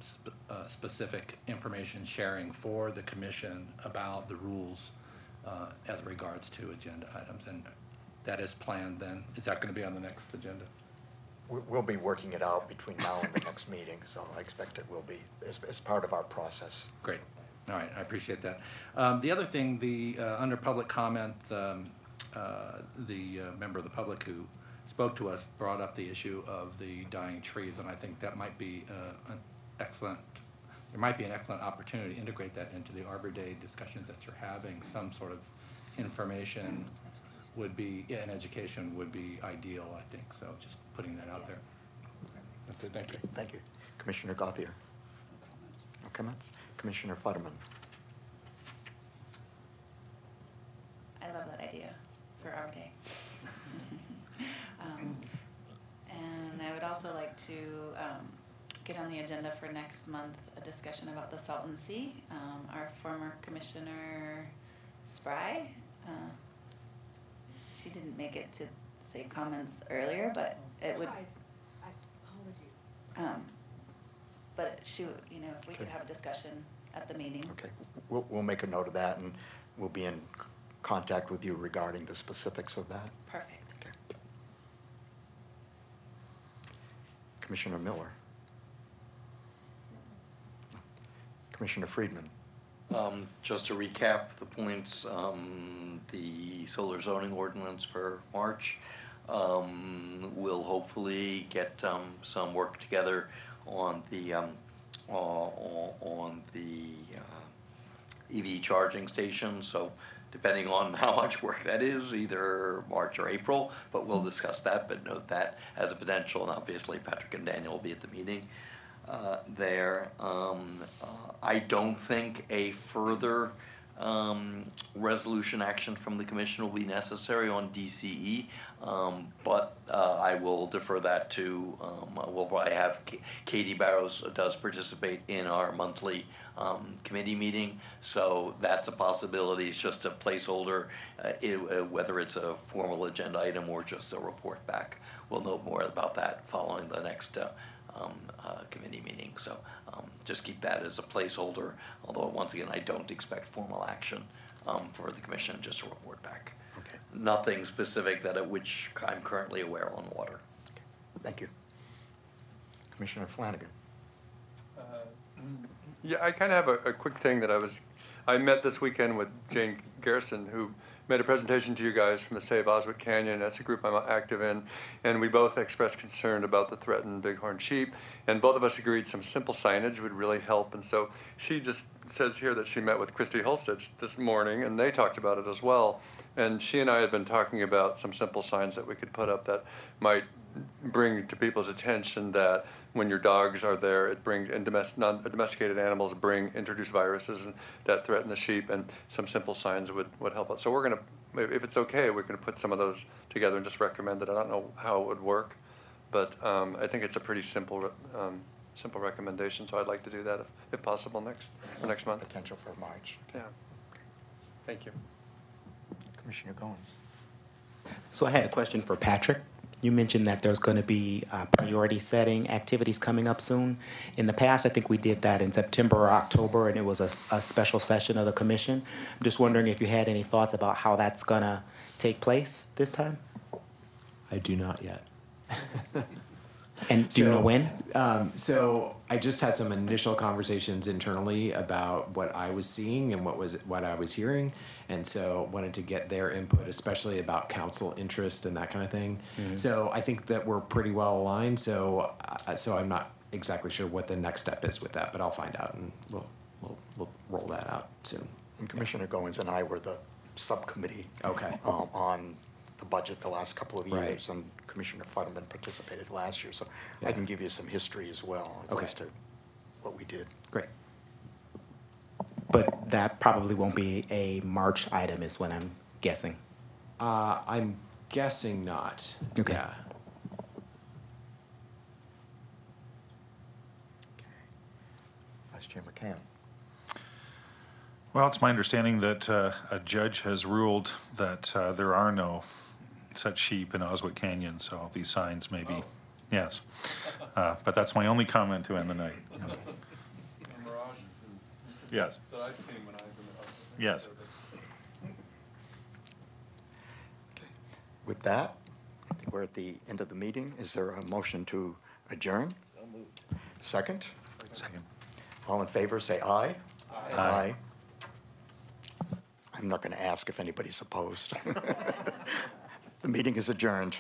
specific information sharing for the commission about the rules as regards to agenda items, and that is planned then. Is that going to be on the next agenda? We'll be working it out between now and the next meeting, so I expect it will be as part of our process. Great. All right, I appreciate that. The other thing, under public comment, the member of the public who spoke to us brought up the issue of the dying trees, and I think that might be an excellent opportunity to integrate that into the Arbor Day discussions that you're having. Some sort of information would be, and education would be ideal, I think. So just putting that out there. That's it. Thank you. Thank you. Commissioner Gauthier. No comments? Commissioner Futterman. I love that idea for our day. And I would also like to get on the agenda for next month a discussion about the Salton Sea. Our former Commissioner Spry, she didn't make it to say comments earlier, but it would. But she, you know, if we could have a discussion at the meeting. Okay, we'll make a note of that, and we'll be in contact with you regarding the specifics of that. Perfect. Okay. Commissioner Miller. Commissioner Friedman. Just to recap the points, the solar zoning ordinance for March, we'll hopefully get some work together on the EV charging station. So depending on how much work that is, either March or April, but we'll discuss that, but note that as a potential, and obviously Patrick and Daniel will be at the meeting there. I don't think a further resolution action from the commission will be necessary on DCE, but I will defer that to, I have Katie Barrows does participate in our monthly committee meeting, so that's a possibility. It's just a placeholder, whether it's a formal agenda item or just a report back. We'll know more about that following the next committee meeting. So just keep that as a placeholder, although once again I don't expect formal action for the commission, just a report back. Okay. Nothing specific that which I'm currently aware on water. Okay. Thank you. Commissioner Flanagan. Yeah, I kind of have a quick thing that I met this weekend with Jane Garrison, who made a presentation to you guys from the Save Oswego Canyon. That's a group I'm active in, and we both expressed concern about the threatened bighorn sheep, and both of us agreed some simple signage would really help. And so she just says here that she met with Christy Holstitch this morning, and they talked about it as well. And she and I had been talking about some simple signs that we could put up that might bring to people's attention that when your dogs are there, it brings, and domesticated animals introduce viruses and that threaten the sheep, and some simple signs would help out. So we're gonna, if it's okay, we're gonna put some of those together and just recommend it. I don't know how it would work, but I think it's a pretty simple recommendation, so I'd like to do that if possible next month. Potential for March. Yeah. Thank you. Commissioner Goins. So I had a question for Patrick. You mentioned that there's going to be priority setting activities coming up soon. In the past, I think we did that in September or October, and it was a special session of the commission. I'm just wondering if you had any thoughts about how that's going to take place this time? I do not yet. And do you know when? So I just had some initial conversations internally about what I was seeing and what I was hearing, and so wanted to get their input, especially about council interest and that kind of thing. Mm-hmm. So I think that we're pretty well aligned. So I'm not exactly sure what the next step is with that, but I'll find out and we'll roll that out soon. And Commissioner Goins and I were the subcommittee. Okay. On the budget the last couple of years, Right. and Commissioner Friedman participated last year, so Yeah. I can give you some history as well Okay. as to what we did. Great. But that probably won't be a March item is what I'm guessing. I'm guessing not. Okay. Yeah. Vice Chair McCann. Well, it's my understanding that a judge has ruled that there are no such sheep in Oswego Canyon, so these signs may be, yes. But that's my only comment to end the night. Yes. That I've seen when I've been. Yes. With that, I think we're at the end of the meeting. Is there a motion to adjourn? So moved. Second? Second. All in favor, say aye. Aye. I'm not going to ask if anybody's opposed. The meeting is adjourned.